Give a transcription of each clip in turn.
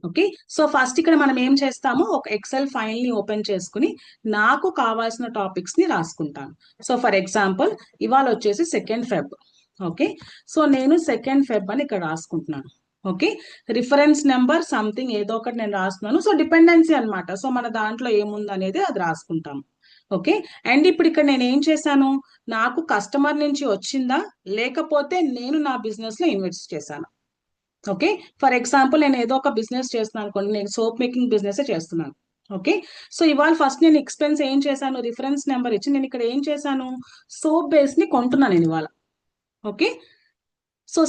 Okay. So first ఇక్కడ మనం ఏం చేస్తాము, ఒక ఎక్సెల్ ఫైల్ ని ఓపెన్ చేసుకుని నాకు కావాల్సిన టాపిక్స్ ని రాసుకుంటాను. సో ఫర్ ఎగ్జాంపుల్ ఇవాళ వచ్చేసి 2nd ఫెబ్. ఓకే. సో నేను 2nd ఫెబ్ అని ఇక్కడ రాసుకుంటున్నాను. ఓకే. రిఫరెన్స్ నెంబర్ సంథింగ్ ఏదో ఒకటి నేను రాస్తున్నాను. సో డిపెండెన్సీ అన్నమాట. సో మన దాంట్లో ఏముంది అనేది అది రాసుకుంటాము. ఓకే. అండ్ ఇప్పుడు ఇక్కడ నేను ఏం చేశాను, నాకు కస్టమర్ నుంచి వచ్చిందా లేకపోతే నేను నా బిజినెస్ లో ఇన్వెస్ట్ చేశాను. ఓకే. ఫర్ ఎగ్జాంపుల్ నేను ఏదో ఒక బిజినెస్ చేస్తున్నాను అనుకోండి, నేను సోప్ మేకింగ్ బిజినెస్ చేస్తున్నాను. ఓకే. సో ఇవాళ ఫస్ట్ నేను ఎక్స్పెన్స్ ఏం చేశాను, రిఫరెన్స్ నెంబర్ ఇచ్చి నేను ఇక్కడ ఏం చేశాను, సోప్ బేస్ ని కొంటున్నాను నేను ఇవాళ. ఓకే. సో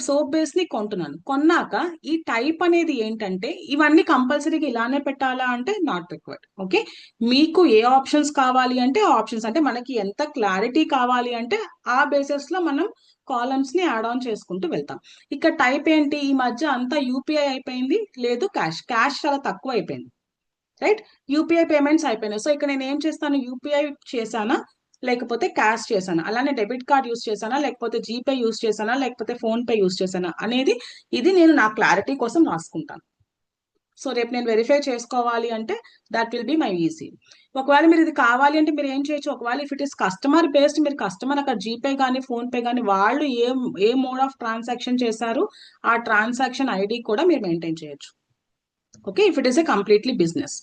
సోప్ బేస్ ని కొంటున్నాను. కొన్నాక ఈ టైప్ అనేది ఏంటంటే ఇవన్నీ కంపల్సరీగా ఇలానే పెట్టాలా అంటే నాట్ రిక్వైర్డ్. ఓకే. మీకు ఏ ఆప్షన్స్ కావాలి అంటే ఆప్షన్స్, అంటే మనకి ఎంత క్లారిటీ కావాలి అంటే ఆ బేసిస్ లో మనం కాలమ్స్ ని యాడ్ ఆన్ చేసుకుంటూ వెళ్తాం. ఇక్కడ టైప్ ఏంటి, ఈ మధ్య అంతా యూపీఐ అయిపోయింది, లేదు క్యాష్. క్యాష్ చాలా తక్కువ అయిపోయింది, రైట్. యూపీఐ పేమెంట్స్ అయిపోయినాయి. సో ఇక్కడ నేను ఏం చేస్తాను, యూపీఐ చేశానా లేకపోతే క్యాష్ చేశానా, అలానే డెబిట్ కార్డ్ యూస్ చేశానా లేకపోతే జీపే యూస్ చేశానా లేకపోతే ఫోన్ పే యూస్ చేశానా అనేది ఇది నేను నా క్లారిటీ కోసం రాసుకుంటాను. సో రేపు నేను వెరిఫై చేసుకోవాలి అంటే that will be my easy. ఒకవేళ మీరు ఇది కావాలి అంటే మీరు ఏం చేయొచ్చు, ఒకవేళ if it is customer based, మీరు కస్టమర్ అక్కడ జీపే కానీ ఫోన్ పే కానీ వాళ్ళు ఏ మోడ్ ఆఫ్ ట్రాన్సాక్షన్ చేశారు ఆ ట్రాన్సాక్షన్ ఐడి కూడా మీరు మెయింటైన్ చేయొచ్చు. Okay. If it is a completely business,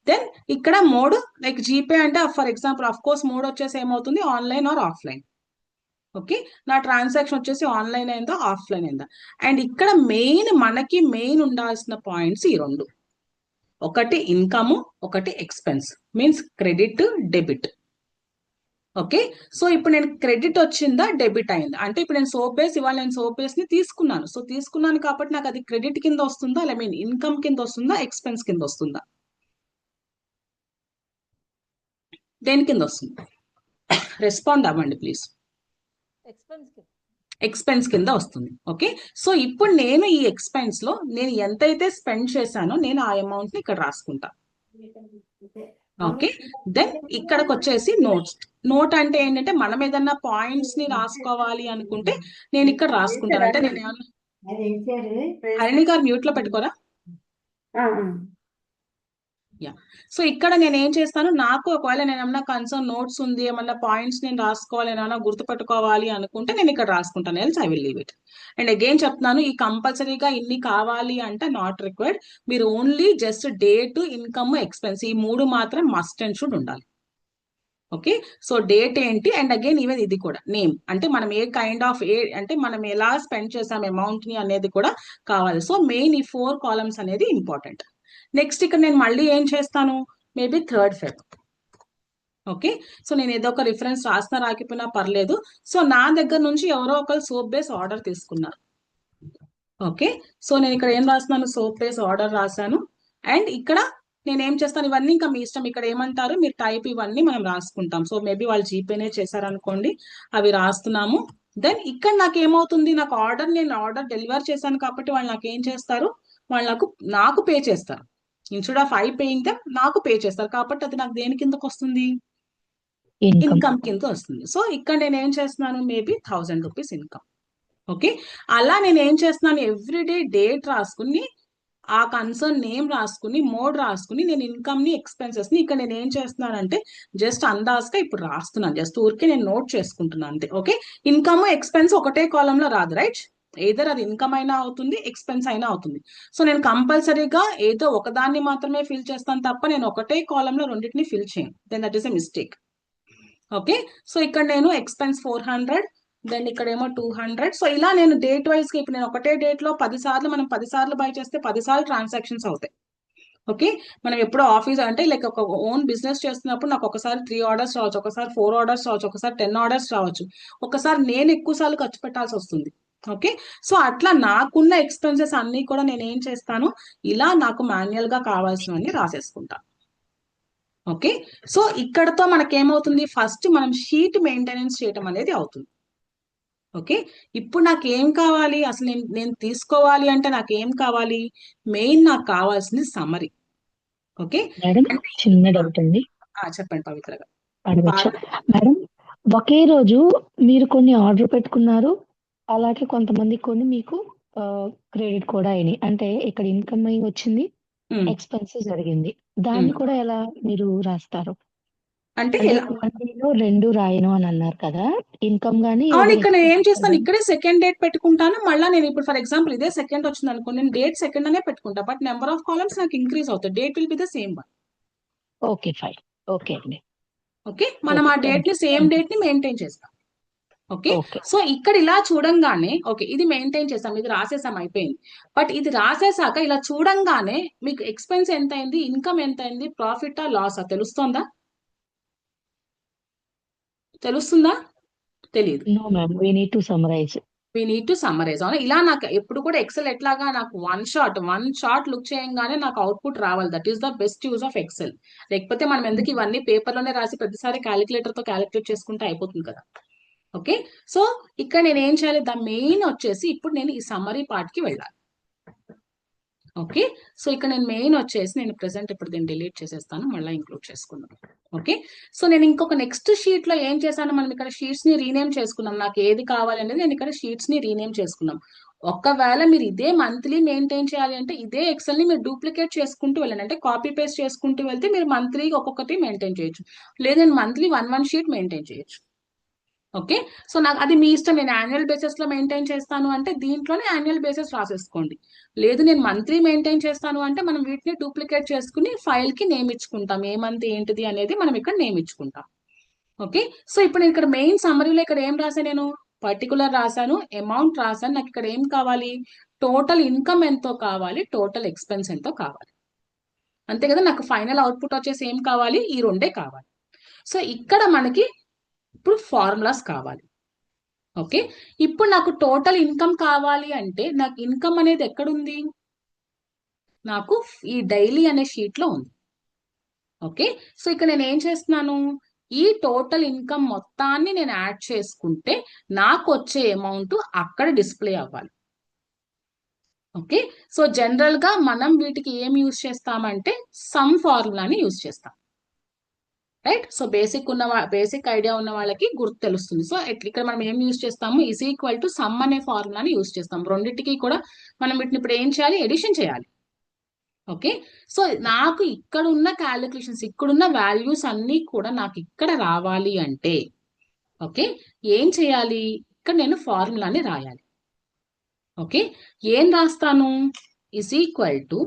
then ఇక్కడ మోడ్ లైక్ జీపే అంటే for example of course mode వచ్చేసి ఏమవుతుంది, ఆన్లైన్ ఆర్ ఆఫ్లైన్. ఓకే. నా ట్రాన్సాక్షన్ వచ్చేసి ఆన్లైన్ అయిందా ఆఫ్లైన్ అయిందా. అండ్ ఇక్కడ మనకి మెయిన్ ఉండాల్సిన పాయింట్స్ ఈ రెండు, ఒకటి ఇన్కమ్, ఒకటి expense, means credit debit. Okay. So ఇప్పుడు నేను క్రెడిట్ వచ్చిందా డెబిట్ అయిందా అంటే ఇప్పుడు నేను సోప్ బేస్ ఇవాళ నేను సోప్ బేస్ ని తీసుకున్నాను. సో తీసుకున్నాను కాబట్టి నాకు అది క్రెడిట్ కింద వస్తుందా, ఐ మీన్ ఇన్కమ్ కింద వస్తుందా, ఎక్స్పెన్స్ కింద వస్తుందా, దేని కింద వస్తుంది, రెస్పాండ్ అవ్వండి ప్లీజ్. ఎక్స్పెన్స్ కి. ఎక్స్పెన్స్ కింద వస్తుంది. ఓకే. సో ఇప్పుడు నేను ఈ ఎక్స్పెన్స్ లో నేను ఎంతైతే స్పెండ్ చేశానో నేను ఆ అమౌంట్ ని ఇక్కడ రాసుకుంటా. ఓకే. దెన్ ఇక్కడికి వచ్చేసి నోట్స్. నోట్ అంటే ఏంటంటే మనం ఏదన్నా పాయింట్స్ ని రాసుకోవాలి అనుకుంటే నేను ఇక్కడ రాసుకుంటాను. అంటే నేను ఏమన్నా, హరిణి గారు మ్యూట్ లో పెట్టుకోరా. యా. సో ఇక్కడ నేను ఏం చేస్తాను, నాకు ఒకవేళ నేను ఏమన్నా కన్సర్న్ నోట్స్ ఉంది, ఏమన్నా పాయింట్స్ నేను రాసుకోవాలి, ఏమన్నా గుర్తుపెట్టుకోవాలి అనుకుంటే నేను ఇక్కడ రాసుకుంటాను, else I will leave it. And again చెప్తున్నాను, ఈ కంపల్సరీగా ఇన్ని కావాలి అంటే నాట్ రిక్వైర్డ్. మీరు only just date, income, expense ఈ మూడు మాత్రం మస్ట్ అండ్ షుడ్ ఉండాలి. ఓకే. సో డేట్ ఏంటి, అండ్ అగైన్ ఈవెన్ ఇది కూడా నేమ్, అంటే మనం ఏ కైండ్ ఆఫ్ అంటే మనం ఎలా స్పెండ్ చేసాం అమౌంట్ ని అనేది కూడా కావాలి. సో మెయిన్ ఈ 4 కాలమ్స్ అనేది ఇంపార్టెంట్. నెక్స్ట్ ఇక్కడ నేను మళ్ళీ ఏం చేస్తాను, maybe 3rd Feb. Okay. So నేను ఏదో ఒక రిఫరెన్స్ రాసినా రాకపోయినా పర్లేదు. సో నా దగ్గర నుంచి ఎవరో ఒకరు సోప్ బేస్ ఆర్డర్ తీసుకున్నారు. ఓకే. సో నేను ఇక్కడ ఏం రాస్తున్నాను, సోప్ బేస్ ఆర్డర్ రాశాను. అండ్ ఇక్కడ నేను ఏం చేస్తాను, ఇవన్నీ ఇంకా మీ ఇష్టం, ఇక్కడ ఏమంటారు మీరు టైప్ ఇవన్నీ మనం రాసుకుంటాం. సో మేబీ వాళ్ళు జీపేనే చేశారనుకోండి, అవి రాస్తున్నాము. దెన్ ఇక్కడ నాకు ఏమవుతుంది, నాకు నేను ఆర్డర్ డెలివర్ చేశాను కాబట్టి వాళ్ళు నాకు ఏం చేస్తారు, వాళ్ళు నాకు పే చేస్తారు. Instead of I paying them నాకు పే చేస్తారు కాబట్టి అది నాకు దేని కిందకు వస్తుంది, ఇన్కమ్ కింద వస్తుంది. సో ఇక్కడ నేను ఏం చేస్తున్నాను, మేబీ 1000 రూపీస్ ఇన్కమ్. ఓకే. అలా నేను ఏం చేస్తున్నాను, ఎవ్రీడే డేట్ రాసుకుని ఆ కన్సర్న్ నేమ్ రాసుకుని మోడ్ రాసుకుని నేను ఇన్కమ్ ని ఎక్స్పెన్సెస్ ని ఇక్కడ నేను ఏం చేస్తున్నానంటే జస్ట్ అందాజగా ఇప్పుడు రాస్తున్నాను, జస్ట్ ఊరికే నేను నోట్ చేసుకుంటున్నాను అంతే. ఓకే. ఇన్కమ్ ఎక్స్పెన్స్ ఒకటే కాలం లో రాదు, రైట్. ఏదర్ అది ఇన్కమ్ అయినా అవుతుంది, ఎక్స్పెన్స్ అయినా అవుతుంది. సో నేను కంపల్సరీగా ఏదో ఒకదాన్ని మాత్రమే ఫిల్ చేస్తాను తప్ప నేను ఒకటే కాలం లో రెండింటిని ఫిల్ చేయను, then that is a mistake. Okay. So ఇక్కడ నేను ఎక్స్పెన్స్ 400, దెన్ ఇక్కడేమో 200. సో ఇలా నేను డేట్ వైజ్ గా ఇప్పుడు నేను ఒకటే డేట్ లో 10 సార్లు మనం 10 సార్లు బై చేస్తే 10 సార్లు ట్రాన్సాక్షన్స్ అవుతాయి. ఓకే. మనం ఎప్పుడో ఆఫీస్ అంటే లైక్ ఒక ఓన్ బిజినెస్ చేస్తున్నప్పుడు నాకు ఒకసారి 3 ఆర్డర్స్ రావచ్చు, ఒకసారి 4 ఆర్డర్స్ రావచ్చు, ఒకసారి 10 ఆర్డర్స్ రావచ్చు, ఒకసారి నేను ఎక్కువ సార్లు ఖర్చు పెట్టాల్సి వస్తుంది. ఓకే. సో అట్లా నాకున్న ఎక్స్పెన్సెస్ అన్ని కూడా నేను ఏం చేస్తాను, ఇలా నాకు మాన్యువల్ గా కావాల్సినవన్నీ రాసేసుకుంటా. ఓకే. సో ఇక్కడతో మనకేమవుతుంది, ఫస్ట్ మనం షీట్ మెయింటెనెన్స్ చేయటం అనేది అవుతుంది. ఓకే. ఇప్పుడు నాకు ఏం కావాలి, అసలు నేను తీసుకోవాలి అంటే నాకు ఏం కావాలి, మెయిన్ నాకు కావాల్సింది సమరీ. ఓకే. మేడం, చిన్న డౌట్ అండి, చెప్పండి పవిత్ర గారు. అడగచ్చా? మేడం, ఒకే రోజు మీరు కొన్ని ఆర్డర్ పెట్టుకున్నారు, అలాగే కొంతమంది కొన్ని మీకు క్రెడిట్ కూడా అయినాయి. అంటే ఇక్కడ ఇన్కమ్ అయి వచ్చింది, ఉమ్. ఎక్స్‌పెన్స్ జరిగింది. దాన్ని ఉమ్. కూడా ఎలా మీరు రాస్తారు? అంటే అంటే ఎలా? 1 డేలో 2 రాయను అని అన్నారు కదా! ఇన్కమ్ గాని, అవును, అదర్ ఇక్కడ నేను ఏం ఎక్స్‌పెన్సెస్ చేస్తాను, గాని. ఇక్కడే సెకండ్ డేట్ పెట్టుకుంటాను. మళ్ళీ నేను ఇప్పుడు ఫర్ ఎగ్జాంపుల్ ఇదే సెకండ్ వచ్చింది అనుకో, నేను డేట్ సెకండ్ అనే పెట్టుకుంటా, బట్ నెంబర్ ఆఫ్ కాలమ్స్ నాకు ఇంక్రీజ్ అవుతుంది. Date will be the same one. Okay. Fine. Okay అండి. ఓకే, మనం ఓకే. ఆ డేట్ ని సేమ్ థాంక్ యూ. డేట్ ని మెయింటైన్ చేస్తాం. Okay, okay. సో ఇక్కడ ఇలా చూడంగానే ఓకే ఇది మెయింటైన్ చేసాం, ఇది రాసేసాం, అయిపోయింది. బట్ ఇది రాసేసాక ఇలా చూడంగానే మీకు ఎక్స్పెన్స్ ఎంత అయింది, ఇన్కమ్ ఎంత అయింది, ప్రాఫిటా లాసా తెలుస్తుందా? తెలుస్తుందా? తెలియదు. No ma'am. We need to summarize. We need to summarize. అవునా, ఇలా నాకు ఎప్పుడు కూడా ఎక్సెల్ ఎట్లాగా నాకు వన్ షాట్ లుక్ చేయంగానే నాకు అవుట్పుట్ రావాలి. That is the best use of Excel. లేకపోతే మనం ఎందుకు ఇవన్నీ పేపర్ లోనే రాసి ప్రతిసారి క్యాలిక్యులేటర్ తో క్యాలిక్యులేట్ చేసుకుంటే అయిపోతుంది కదా. ఓకే, సో ఇక్కడ నేను ఏం చేయాలి, ద మెయిన్ వచ్చేసి ఇప్పుడు నేను ఈ సమ్మరీ పార్ట్ కి వెళ్ళాలి. ఓకే, సో ఇక్కడ నేను మెయిన్ వచ్చేసి నేను ప్రెసెంట్ ఇప్పుడు దీన్ని డిలీట్ చేసేస్తాను, మళ్ళీ ఇంక్లూడ్ చేసుకుందాం. ఓకే, సో నేను ఇంకొక నెక్స్ట్ షీట్ లో ఏం చేశాను, మనం ఇక్కడ షీట్స్ ని రీనేమ్ చేసుకున్నాం. నాకు ఏది కావాలి అనేది నేను ఇక్కడ షీట్స్ ని రీనేమ్ చేసుకున్నాం. ఒకవేళ మీరు ఇదే మంత్లీ మెయింటైన్ చేయాలి అంటే ఇదే ఎక్సెల్ ని మీరు డూప్లికేట్ చేసుకుంటూ వెళ్ళండి, అంటే కాపీ పేస్ట్ చేసుకుంటూ వెళ్తే మీరు మంత్లీ ఒక్కొక్కటి మెయింటైన్ చేయొచ్చు. లేదంటే మంత్లీ వన్ షీట్ మెయింటైన్ చేయొచ్చు. ఓకే, సో నాకు అది మీ ఇష్టం. నేను యాన్యువల్ బేసిస్ లో మెయింటైన్ చేస్తాను అంటే దీంట్లోనే యాన్యువల్ బేసిస్ రాసేసుకోండి. లేదు నేను మంత్లీ మెయింటైన్ చేస్తాను అంటే మనం వీటిని డూప్లికేట్ చేసుకుని ఫైల్ కి నేమ్ ఇచ్చుకుంటాం, ఏ మంత్ ఏంటిది అనేది మనం ఇక్కడ నేమ్ ఇచ్చుకుంటాం. ఓకే, సో ఇప్పుడు నేను ఇక్కడ మెయిన్ సమ్మరీలో ఇక్కడ ఏం రాశాను, నేను పర్టికులర్ రాశాను, అమౌంట్ రాశాను. నాకు ఇక్కడ ఏం కావాలి, టోటల్ ఇన్కమ్ ఎంతో కావాలి, టోటల్ ఎక్స్పెన్స్ ఎంతో కావాలి. అంతే కదా, నాకు ఫైనల్ అవుట్పుట్ వచ్చేసి ఏం కావాలి, ఈ రెండే కావాలి. సో ఇక్కడ మనకి ఇప్పుడు ఫార్ములాస్ కావాలి. ఓకే, ఇప్పుడు నాకు టోటల్ ఇన్కమ్ కావాలి అంటే నాకు ఇన్కమ్ అనేది ఎక్కడుంది, నాకు ఈ డైలీ అనే షీట్ లో ఉంది. ఓకే, సో ఇక్కడ నేను ఏం చేస్తున్నాను, ఈ టోటల్ ఇన్కమ్ మొత్తాన్ని నేను యాడ్ చేసుకుంటే నాకు వచ్చే అమౌంట్ అక్కడ డిస్ప్లే అవ్వాలి. ఓకే, సో జనరల్ గా మనం వీటికి ఏం యూజ్ చేస్తామంటే సమ్ ఫార్ములాని యూజ్ చేస్తాం. రైట్, సో బేసిక్ ఐడియా ఉన్న వాళ్ళకి గుర్తు తెలుస్తుంది. సో ఇక్కడ మనం ఏం యూజ్ చేస్తాము, ఈజ్ ఈక్వల్ టు సమ్ అనే ఫార్ములాని యూజ్ చేస్తాం. రెండింటికి కూడా మనం వీటిని ఇప్పుడు ఏం చేయాలి, ఎడిషన్ చేయాలి. ఓకే, సో నాకు ఇక్కడ ఉన్న క్యాలిక్యులేషన్స్, ఇక్కడున్న వాల్యూస్ అన్ని కూడా నాకు ఇక్కడ రావాలి అంటే ఓకే ఏం చేయాలి, ఇక్కడ నేను ఫార్ములాని రాయాలి. ఓకే, ఏం రాస్తాను, is equal to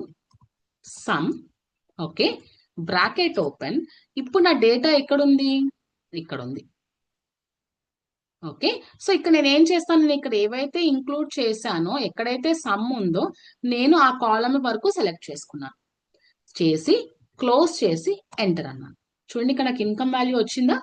some, okay bracket open. ఇప్పుడు నా డేటా ఎక్కడుంది, ఇక్కడ ఉంది. ఓకే, సో ఇక్కడ నేను ఏం చేస్తాను, నేను ఇక్కడ ఏవైతే ఇంక్లూడ్ చేశానో, ఎక్కడైతే సమ్ ఉందో నేను ఆ కాలమ్ వరకు సెలెక్ట్ చేసుకున్నాను, చేసి క్లోజ్ చేసి ఎంటర్ అన్నాను. చూడండి ఇక్కడ నాకు ఇన్కమ్ వాల్యూ వచ్చిందా.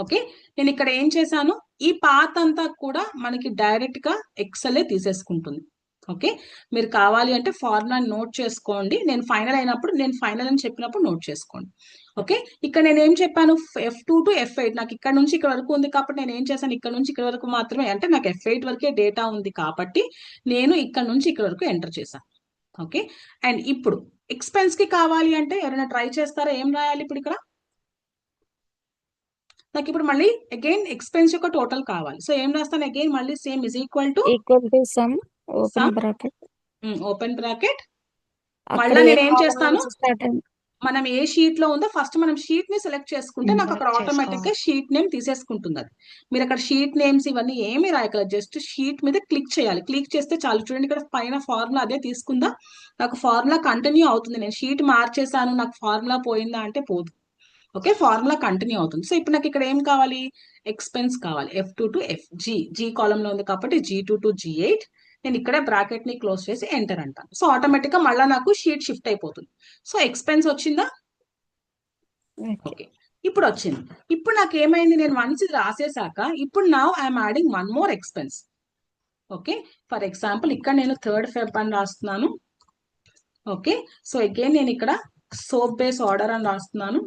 ఓకే, నేను ఇక్కడ ఏం చేశాను, ఈ పాత్ అంతా కూడా మనకి డైరెక్ట్ గా ఎక్సెల్ తీసేసుకుంటుంది. ఓకే, మీరు కావాలి అంటే ఫార్ములా నోట్ చేసుకోండి, నేను ఫైనల్ అయినప్పుడు, నేను ఫైనల్ అని చెప్పినప్పుడు నోట్ చేసుకోండి. ఓకే, ఇక్కడ నేను ఏం చెప్పాను, F2 to F8 నాకు ఇక్కడ నుంచి ఇక్కడ వరకు ఉంది కాబట్టి నేను ఏం చేశాను, ఇక్కడ నుంచి ఇక్కడ వరకు మాత్రమే, అంటే నాకు F8 వరకే డేటా ఉంది కాబట్టి నేను ఇక్కడ నుంచి ఇక్కడ వరకు ఎంటర్ చేశాను. ఓకే, అండ్ ఇప్పుడు ఎక్స్పెన్స్ కి కావాలి అంటే ఎవరైనా ట్రై చేస్తారా, ఏం రాయాలి ఇప్పుడు ఇక్కడ, నాకు ఇప్పుడు మళ్ళీ అగైన్ ఎక్స్పెన్స్ యొక్క టోటల్ కావాలి. సో ఏం రాస్తాను, అగైన్ మళ్ళీ same is equal to some open some bracket. Open bracket. అక్కడ మళ్ళీ ఏ నేను ఏం కాలం చేస్తాను, నుంచి స్టార్ట్ అయింది మనం ఏ షీట్ లో ఉందో ఫస్ట్ మనం షీట్ ని సెలెక్ట్ చేసుకుంటే నాకు అక్కడ మార్క్ ఆటోమేటిక్ గా చేసుకోవాలి. షీట్ నేమ్ తీసేసుకుంటుంది. అది మీరు అక్కడ షీట్ నేమ్స్ ఇవన్నీ ఏమి రాయకలేదు, జస్ట్ షీట్ మీద క్లిక్ చేయాలి. క్లిక్ చేస్తే చాలు. చూడండి ఇక్కడ పైన ఫార్ములా అదే తీసుకుందా, నాకు ఫార్ములా కంటిన్యూ అవుతుంది. నేను షీట్ మార్చేసాను నాకు ఫార్ములా పోయిందా అంటే పోదు. ఓకే, ఫార్ములా కంటిన్యూ అవుతుంది. సో ఇప్పుడు నాకు ఇక్కడ ఏం కావాలి, ఎక్స్పెన్స్ కావాలి. F2 to FG, G కాలం లో ఉంది కాబట్టి G2 to G8. నేను ఇక్కడే బ్రాకెట్ ని క్లోజ్ చేసి ఎంటర్ అంటాను. సో ఆటోమేటిక్ గా మళ్ళీ నాకు షీట్ షిఫ్ట్ అయిపోతుంది. సో ఎక్స్పెన్స్ వచ్చిందా. ఓకే, ఇప్పుడు వచ్చింది. ఇప్పుడు నాకు ఏమైంది, నేను వన్స్ ఇది రాసేసాక ఇప్పుడు now I'm adding one more expense. Okay, for example ఇక్కడ నేను 3rd Feb అని రాస్తున్నాను. ఓకే, సో అగైన్ నేను ఇక్కడ సోప్ బేస్ ఆర్డర్ అని రాస్తున్నాను.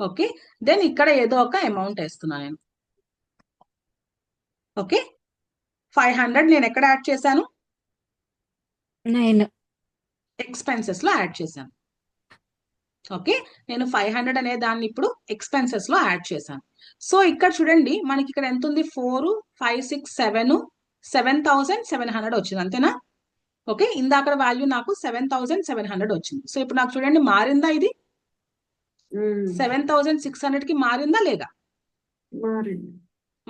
ఓకే, దెన్ ఇక్కడ ఏదో ఒక అమౌంట్ వేస్తున్నాను నేను. ఓకే, 500 నేను ఎక్కడ యాడ్ చేశాను, 9. ఎక్స్పెన్సెస్ లో యాడ్ చేశాను. ఓకే, నేను 500 అనే దాన్ని ఇప్పుడు ఎక్స్పెన్సెస్ లో యాడ్ చేశాను. సో ఇక్కడ చూడండి, మనకి ఇక్కడ ఎంత ఉంది, 4, 5, 6, 7, 7,700 వచ్చింది, అంతేనా? ఓకే, ఇందాక వాల్యూ నాకు 7,700 వచ్చింది. సో ఇప్పుడు నాకు చూడండి మారిందా, ఇది 7,600 కి మారిందా లేదా? మారింది.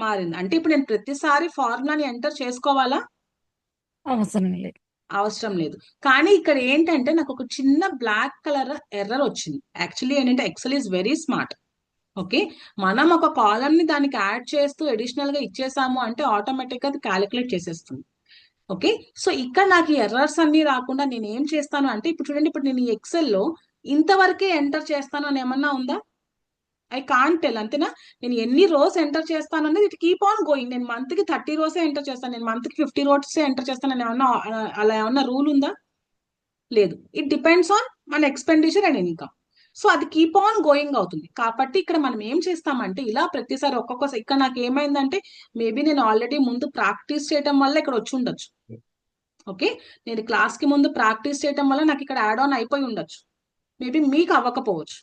మారింది. అంటే ఇప్పుడు నేను ప్రతిసారి ఫార్ములాని ఎంటర్ చేసుకోవాలా? అవసరం లేదు. అవసరం లేదు. కానీ ఇక్కడ ఏంటంటే నాకు ఒక చిన్న బ్లాక్ కలర్ ఎర్రర్ వచ్చింది. యాక్చువల్లీ ఏంటంటే Excel is very smart. Okay, మనం ఒక కాలమ్ ని దానికి యాడ్ చేస్తూ అడిషనల్ గా ఇచ్చేసాము అంటే ఆటోమేటిక్ గా అది క్యాలిక్యులేట్ చేసేస్తుంది. ఓకే, సో ఇక్కడ నాకు ఈ ఎర్రర్స్ అన్ని రాకుండా నేను ఏం చేస్తాను అంటే, ఇప్పుడు చూడండి, ఇప్పుడు నేను ఈ ఎక్సెల్ లో ఇంతవరకే ఎంటర్ చేస్తాను అని ఏమన్నా ఉందా? ఐ కాంట్ టెల్, అంతేనా? నేను ఎన్ని రోస్ ఎంటర్ చేస్తాను అనేది ఇట్ కీప్ ఆన్ గోయింగ్. నేను మంత్ కి 30 రోసే ఎంటర్ చేస్తాను, నేను మంత్ కి 50 రోసే ఎంటర్ చేస్తాను అని ఏమన్నా అలా ఏమన్నా రూల్ ఉందా? లేదు. ఇట్ డిపెండ్స్ ఆన్ మన ఎక్స్పెండిచర్ అండ్ ఇన్కమ్. సో అది కీప్ ఆన్ గోయింగ్ అవుతుంది. కాబట్టి ఇక్కడ మనం ఏం చేస్తామంటే, ఇలా ప్రతిసారి ఒక్కొక్కసారి ఇక్కడ నాకు ఏమైందంటే, మేబీ నేను ఆల్రెడీ ముందు ప్రాక్టీస్ చేయడం వల్ల ఇక్కడ వచ్చి ఉండొచ్చు. ఓకే, నేను క్లాస్ కి ముందు ప్రాక్టీస్ చేయడం వల్ల నాకు ఇక్కడ యాడ్ ఆన్ అయిపోయి ఉండొచ్చు, మేబీ మీకు అవ్వకపోవచ్చు.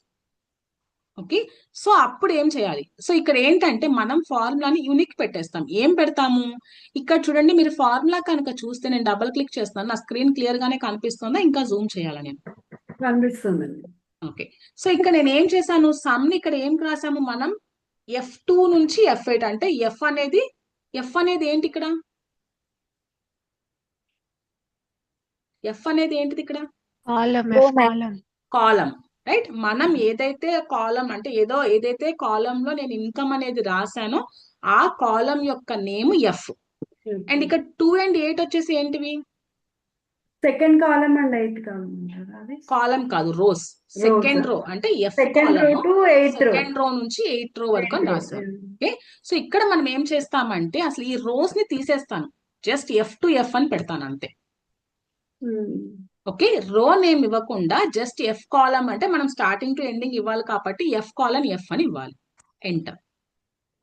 ఓకే, సో అప్పుడు ఏం చేయాలి? సో ఇక్కడ ఏంటంటే మనం ఫార్ములాని యూనిక్ పెట్టేస్తాం. ఏం పెడతాము? ఇక్కడ చూడండి, మీరు ఫార్ములా కనుక చూస్తే, నేను డబుల్ క్లిక్ చేస్తాను, నా స్క్రీన్ క్లియర్ గానే కనిపిస్తుందా, ఇంకా జూమ్ చేయాలా నేను? కనిపిస్తుందండి. ఓకే, సో ఇక్కడ నేను ఏం చేశాను, సమ్ ని ఇక్కడ ఏం రాసాము మనం, F2 నుంచి F8, అంటే F అనేది ఏంటి ఇక్కడ? F అనేది ఏంటిది ఇక్కడ? కాలం, రైట్? మనం ఏదైతే కాలం అంటే ఏదైతే కాలం లో నేను ఇన్కమ్ అనేది రాశానో ఆ కాలం యొక్క నేమ్ ఎఫ్. అండ్ ఇక్కడ 2 and 8 వచ్చేసి ఏంటివి? సెకండ్ కాలం అండ్ 8th కాలం అంటారా? అది కాలం కాదు, రోస్. సెకండ్ రో అంటే F second row to 8th రో, సెకండ్ రో నుంచి 8th రో వరకు అని రాశాను. ఓకే, సో ఇక్కడ మనం ఏం చేస్తామంటే అసలు ఈ రోస్ ని తీసేస్తాను, జస్ట్ F to F అని పెడతాను అంతే. ఓకే, రో నేమ్ ఇవ్వకుండా జస్ట్ ఎఫ్ కాలం అంటే మనం స్టార్టింగ్ టు ఎండింగ్ ఇవ్వాలి కాబట్టి ఎఫ్ కాలం ఎఫ్ అని ఇవ్వాలి, ఎంటర్.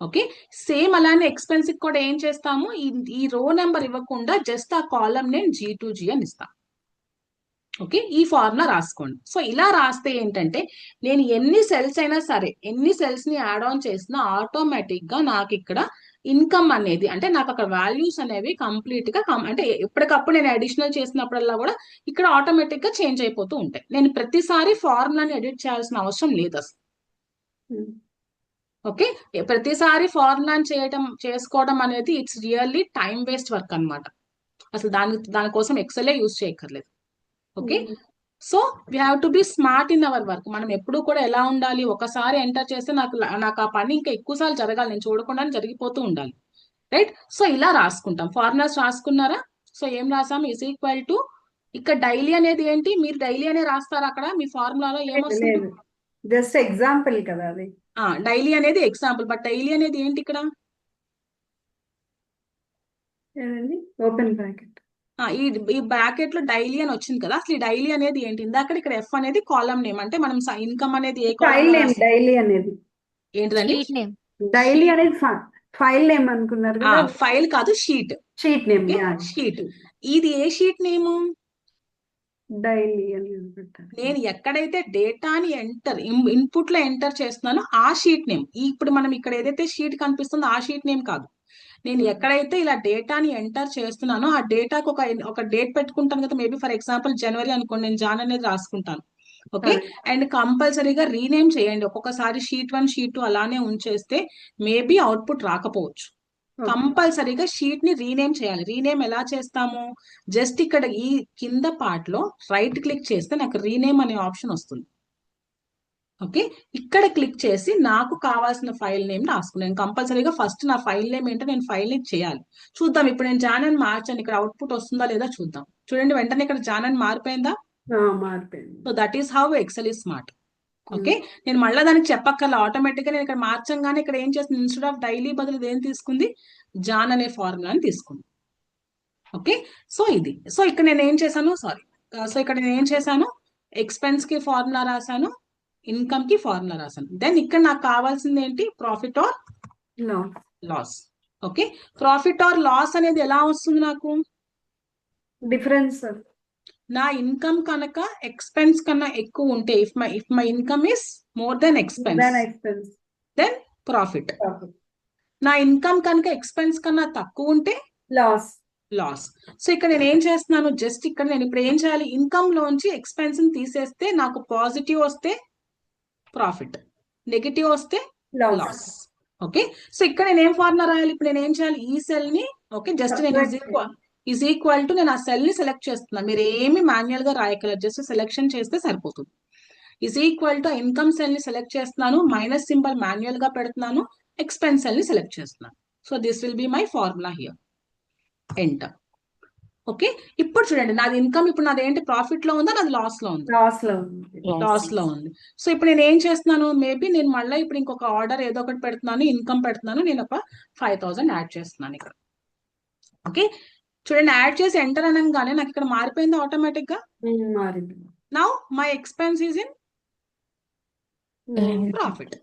ఓకే, సేమ్ అలానే ఎక్స్పెన్స్ కూడా ఏం చేస్తాము, ఈ రో నెంబర్ ఇవ్వకుండా జస్ట్ ఆ కాలం నేమ్ G2G అని ఇస్తాం. ఓకే, ఈ ఫార్ములా రాసుకోండి. సో ఇలా రాస్తే ఏంటంటే, నేను ఎన్ని సెల్స్ అయినా సరే, ఎన్ని సెల్స్ ని యాడ్ ఆన్ చేసినా ఆటోమేటిక్ గా నాకు ఇక్కడ ఇన్కమ్ అనేది, అంటే నాకు అక్కడ వాల్యూస్ అనేవి కంప్లీట్ గా అంటే ఎప్పటికప్పుడు నేను అడిషనల్ చేసినప్పుడల్లా కూడా ఇక్కడ ఆటోమేటిక్ గా చేంజ్ అయిపోతూ ఉంటాయి. నేను ప్రతిసారి ఫార్ములాని ఎడిట్ చేయాల్సిన అవసరం లేదు అసలు. ఓకే, ప్రతిసారి ఫార్ములాని చేసుకోవడం అనేది it's really time waste work అన్నమాట. అసలు దానికోసం ఎక్సెల్ యూజ్ చేయక్కర్లేదు. Okay, so we have to be smart in our work. మనం ఎప్పుడు కూడా ఎలా ఉండాలి, ఒకసారి ఎంటర్ చేస్తే నాకు ఆ పని ఇంకా ఎక్కువ సార్లు జరగాలి, నేను చూడకుండానే జరిగిపోతూ ఉండాలి, రైట్? సో ఇలా రాసుకుంటాం. ఫార్ములాస్ రాసుకున్నారా? సో ఏం రాసాము, ఈజ్ ఈక్వల్ టు, ఇక్కడ డైలీ అనేది ఏంటి, మీరు డైలీ అనే రాస్తారా అక్కడ మీ ఫార్ములాలో ఏమొస్తుంది? జస్ట్ ఎగ్జాంపుల్ కదా అది. డైలీ అనేది ఎగ్జాంపుల్, బట్ డైలీ అనేది ఏంటి ఇక్కడ? Open bracket. ఈ బ్రాకెట్ లో డైలీ అని వచ్చింది కదా, అసలు ఈ డైలీ అనేది ఏంటి? ఇందాక ఇక్కడ ఎఫ్ అనేది కాలం నేమ్, అంటే మనం ఇన్కమ్ అనేది ఏ ఫైల్ నేమ్ డైలీ అనేది ఏంటిదండి? డైలీ అనేది ఫైల్ నేమ్ అనుకున్నారు కదా. ఫైల్ కాదు, షీట్. Sheet name. షీట్. ఇది ఏ షీట్ నేమ్? డైలీ అని అనుకుంటారు. నేను ఎక్కడైతే డేటాని ఇన్పుట్ లో ఎంటర్ చేస్తున్నానో ఆ షీట్ నేమ్. ఇప్పుడు మనం ఇక్కడ ఏదైతే షీట్ కనిపిస్తుందో ఆ షీట్ నేమ్ కాదు. నేను ఎక్కడైతే ఇలా డేటాని ఎంటర్ చేస్తున్నానో ఆ డేటాకు ఒక డేట్ పెట్టుకుంటాను కదా, మేబీ ఫర్ ఎగ్జాంపుల్ జనవరి అనుకోండి, నేను జాన్ అనేది రాసుకుంటాను. ఓకే, అండ్ కంపల్సరీగా రీనేమ్ చేయండి. ఒక్కొక్కసారి షీట్ 1 షీట్ 2 అలానే ఉంచేస్తే మేబీ అవుట్పుట్ రాకపోవచ్చు. కంపల్సరీగా షీట్ ని రీనేమ్ చేయాలి. రీనేమ్ ఎలా చేస్తాము, జస్ట్ ఇక్కడ ఈ కింద పార్ట్ లో రైట్ క్లిక్ చేస్తే నాకు రీనేమ్ అనే ఆప్షన్ వస్తుంది. ఓకే, ఇక్కడ క్లిక్ చేసి నాకు కావాల్సిన ఫైల్ నేమ్ రాసుకున్నాను. కంపల్సరీగా ఫస్ట్ నా ఫైల్ నేమ్ ఏంటో నేను ఫైల్ ని చేయాలి. చూద్దాం, ఇప్పుడు నేను జాన్ అని మార్చాను, ఇక్కడ అవుట్పుట్ వస్తుందా లేదా చూద్దాం. చూడండి, వెంటనే ఇక్కడ జాన్ అని మారిపోయిందా? మారిపోయింది. So that is how Excel is smart. Okay, నేను మళ్ళీ దానికి చెప్పక్కర్లా, ఆటోమేటిక్ గా నేను ఇక్కడ మార్చంగానే ఇక్కడ ఏం చేస్తుంది, ఇన్స్టెడ్ ఆఫ్ డైలీ బదులు ఏం తీసుకుంది, జాన్ అనే ఫార్ములాని తీసుకుంది. ఓకే, సో ఇది. సో ఇక్కడ నేను ఏం చేశాను, సో ఇక్కడ నేను ఏం చేశాను, ఎక్స్పెన్స్ కి ఫార్ములా రాశాను, ఇన్కమ్ కి ఫార్ములా రాశాను. దెన్ ఇక్కడ నాకు కావాల్సింది ఏంటి, profit or loss. Okay, profit or loss అనేది ఎలా వస్తుంది నాకు? డిఫరెన్స్ నా ఇన్కమ్ కనుక ఎక్స్పెన్స్ కన్నా ఎక్కువ ఉంటే if my income is more than expense దాని ఎక్స్పెన్స్ దెన్ ప్రాఫిట్. ప్రాఫిట్ నా ఇన్కమ్ కనుక ఎక్స్పెన్స్ కన్నా తక్కువ ఉంటే లాస్. లాస్. సో ఇక్కడ నేను ఏం చేస్తున్నాను, జస్ట్ ఇక్కడ నేను ఇప్పుడు ఏం చేయాలి, ఇన్కమ్ లోంచి ఎక్స్పెన్స్ ని తీసేస్తే నాకు పాజిటివ్ వస్తే ప్రాఫిట్, నెగిటివ్ వస్తే లాస్. లాస్. ఓకే, సో ఇక్కడ నేను ఏం ఫార్ములా రాయాలి, ఇప్పుడు నేను ఏం చేయాలి, ఈ సెల్ ని ఓకే జస్ట్ నేను ఈజ్ ఈక్వల్ టు నేను ఆ సెల్ ని సెలెక్ట్ చేస్తున్నాను. మీరు ఏమి మాన్యువల్ గా రాయగలరు, జస్ట్ సెలెక్షన్ చేస్తే సరిపోతుంది. Is equal to income cell ని సెలెక్ట్ చేస్తున్నాను, మైనస్ సింబల్ మాన్యువల్ గా పెడుతున్నాను, ఎక్స్పెన్స్ సెల్ ని సెలెక్ట్ చేస్తున్నాను. So this will be my formula here. Enter. Okay, ఇప్పుడు చూడండి నాది ఇన్కమ్ ఇప్పుడు నాది ఏంటి, ప్రాఫిట్ లో ఉందా, నాది లాస్ లో ఉంది, లాస్ లో ఉంది. లాస్ లో ఉంది. సో ఇప్పుడు నేను ఏం చేస్తున్నాను, మేబీ నేను మళ్ళీ ఇప్పుడు ఇంకొక ఆర్డర్ ఏదో ఒకటి పెడుతున్నాను, ఇన్కమ్ పెడుతున్నాను, నేను ఒక 5,000 యాడ్ చేస్తున్నాను ఇక్కడ. ఓకే, చూడండి యాడ్ చేసి ఎంటర్ అనగానే నాకు ఇక్కడ మారిపోయింది ఆటోమేటిక్ గా. మారింది. Now my expense is in profit.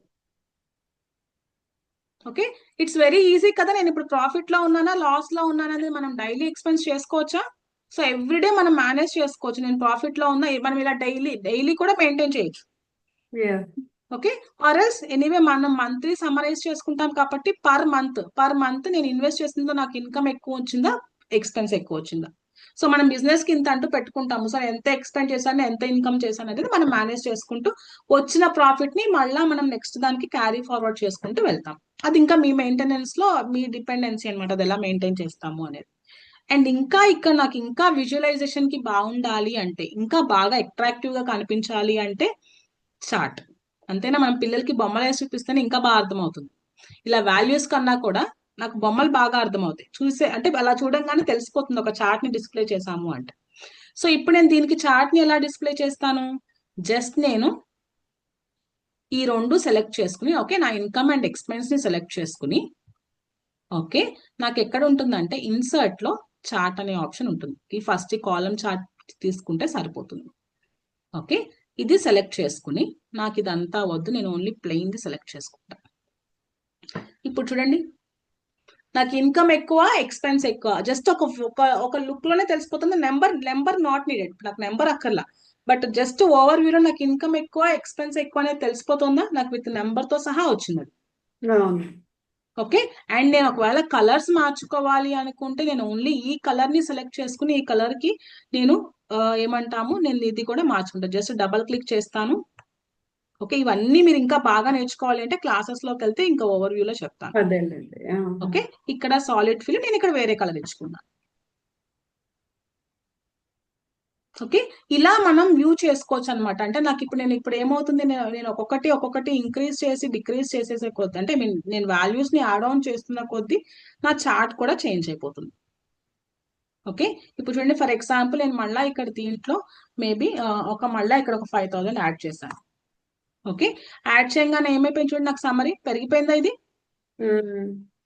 Okay, it's very easy కదా. నేను ఇప్పుడు ప్రాఫిట్ లో ఉన్నానా లాస్ లో ఉన్నానా అనేది మనం డైలీ ఎక్స్పెన్స్ చేసుకోవచ్చా. సో ఎవ్రీడే మనం మేనేజ్ చేసుకోవచ్చు, నేను ప్రాఫిట్ లో ఉన్నా, మనం ఇలా డైలీ కూడా మెయింటైన్ చేయొచ్చు. Yeah. Okay, or else anyway మనం మంత్లీ సమ్మరైజ్ చేసుకుంటాం కాబట్టి పర్ మంత్ నేను ఇన్వెస్ట్ చేసిందో నాకు ఇన్కమ్ ఎక్కువ వచ్చిందా, ఎక్స్పెన్స్ ఎక్కువ వచ్చిందా. సో మనం బిజినెస్ కి ఇంత అంటూ పెట్టుకుంటాము, సో ఎంత ఎక్స్పెండ్ చేశాను, ఎంత ఇన్కమ్ చేశాను అనేది మనం మేనేజ్ చేసుకుంటూ వచ్చిన ప్రాఫిట్ ని మళ్ళా మనం నెక్స్ట్ దానికి క్యారీ ఫార్వర్డ్ చేసుకుంటూ వెళ్తాం. అది ఇంకా మీ మెయింటెనెన్స్ లో మీ డిపెండెన్సీ అనమాట, అది ఎలా మెయింటైన్ చేస్తాము అనేది. అండ్ ఇంకా ఇక్కడ నాకు ఇంకా విజువలైజేషన్ కి బాగుండాలి అంటే, ఇంకా బాగా అట్రాక్టివ్ గా కనిపించాలి అంటే చార్ట్. అంతేనా, మనం పిల్లలకి బొమ్మలు వేసి చూపిస్తేనే ఇంకా బాగా అర్థమవుతుంది. ఇలా వాల్యూస్ కన్నా కూడా నాకు బొమ్మలు బాగా అర్థమవుతాయి, చూసే అంటే అలా చూడంగానే తెలిసిపోతుంది ఒక చార్ట్ ని డిస్ప్లే చేసాము అంటే. సో ఇప్పుడు నేను దీనికి చార్ట్ ని ఎలా డిస్ప్లే చేస్తాను, జస్ట్ నేను ఈ రెండు సెలెక్ట్ చేసుకుని, ఓకే నా ఇన్కమ్ అండ్ ఎక్స్పెన్స్ ని సెలెక్ట్ చేసుకుని, ఓకే నాకు ఎక్కడ ఉంటుందంటే ఇన్సర్ట్ లో చార్ట్ అనే ఆప్షన్ ఉంటుంది. ఈ ఫస్ట్ కాలం చార్ట్ తీసుకుంటే సరిపోతుంది. ఓకే, ఇది సెలెక్ట్ చేసుకుని, నాకు ఇదంతా వద్దు, నేను ఓన్లీ ప్లెయిన్ ది సెలెక్ట్ చేసుకుంటా. ఇప్పుడు చూడండి నాకు ఇన్కమ్ ఎక్కువ, ఎక్స్పెన్స్ ఎక్కువ, జస్ట్ ఒక లుక్ లోనే తెలిసిపోతుంది. నెంబర్ నాట్ నీడెడ్, నాకు నెంబర్ అక్కర్లా, బట్ జస్ట్ ఓవర్ వ్యూలో నాకు ఇన్కమ్ ఎక్కువ, ఎక్స్పెన్స్ ఎక్కువ అనేది తెలిసిపోతుందా, నాకు విత్ నెంబర్ తో సహా వచ్చింది. అవును. ఓకే, అండ్ నేను ఒకవేళ కలర్స్ మార్చుకోవాలి అనుకుంటే నేను ఓన్లీ ఈ కలర్ ని సెలెక్ట్ చేసుకుని ఈ కలర్ కి నేను ఏమంటాము, నేను ఇది కూడా మార్చుకుంటాను, జస్ట్ డబల్ క్లిక్ చేస్తాను. ఓకే, ఇవన్నీ మీరు ఇంకా బాగా నేర్చుకోవాలి అంటే క్లాసెస్ లోకి వెళ్తే ఇంకా ఓవర్ వ్యూలో చెప్తాను. అదేలేండి. ఓకే, ఇక్కడ సాలిడ్ ఫిల్, నేను ఇక్కడ వేరే కలర్ ఇచ్చుకున్నాను. ఓకే, ఇలా మనం వ్యూ చేసుకోవచ్చు అనమాట. అంటే నాకు ఇప్పుడు నేను ఏమవుతుంది, నేను ఒక్కొక్కటి ఇంక్రీజ్ చేసి డిక్రీజ్ చేసేసే కొద్ది, అంటే నేను వాల్యూస్ ని యాడ్ ఆన్ చేస్తున్న కొద్దీ నా చార్ట్ కూడా చేంజ్ అయిపోతుంది. ఓకే, ఇప్పుడు చూడండి ఫర్ ఎగ్జాంపుల్ నేను మళ్ళీ ఇక్కడ దీంట్లో మేబీ మళ్ళీ ఇక్కడ ఒక 5,000 యాడ్ చేశాను. ఓకే, యాడ్ చేయగానే ఏమైపోయింది చూడండి, నాకు సమ్మరీ పెరిగిపోయిందా ఇది.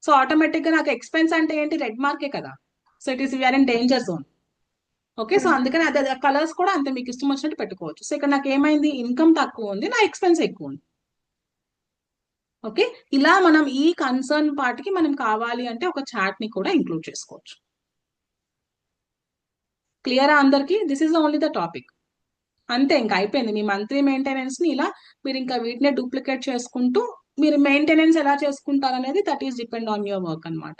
సో ఆటోమేటిక్ గా నాకు ఎక్స్పెన్స్ అంటే ఏంటి, రెడ్ మార్కే కదా. So it is we are in danger zone. Okay, so అందుకని అదే కలర్స్ కూడా అంతే మీకు ఇష్టం వచ్చినట్టు పెట్టుకోవచ్చు. సో ఇక్కడ నాకు ఏమైంది, ఇన్కమ్ తక్కువ ఉంది, నా ఎక్స్పెన్స్ ఎక్కువ ఉంది. ఓకే, ఇలా మనం ఈ కన్సర్న్ పార్ట్ కి మనం కావాలి అంటే ఒక చార్ట్ ని కూడా ఇంక్లూడ్ చేసుకోవచ్చు. క్లియరా అందరికి, this is only the topic. అంతే, ఇంకా అయిపోయింది మీ మంత్లీ మెయింటెనెన్స్ ని. ఇలా మీరు ఇంకా వీటినే డూప్లికేట్ చేసుకుంటూ మీరు మెయింటెనెన్స్ ఎలా చేసుకుంటారు అనేది that is depend on your work అనమాట.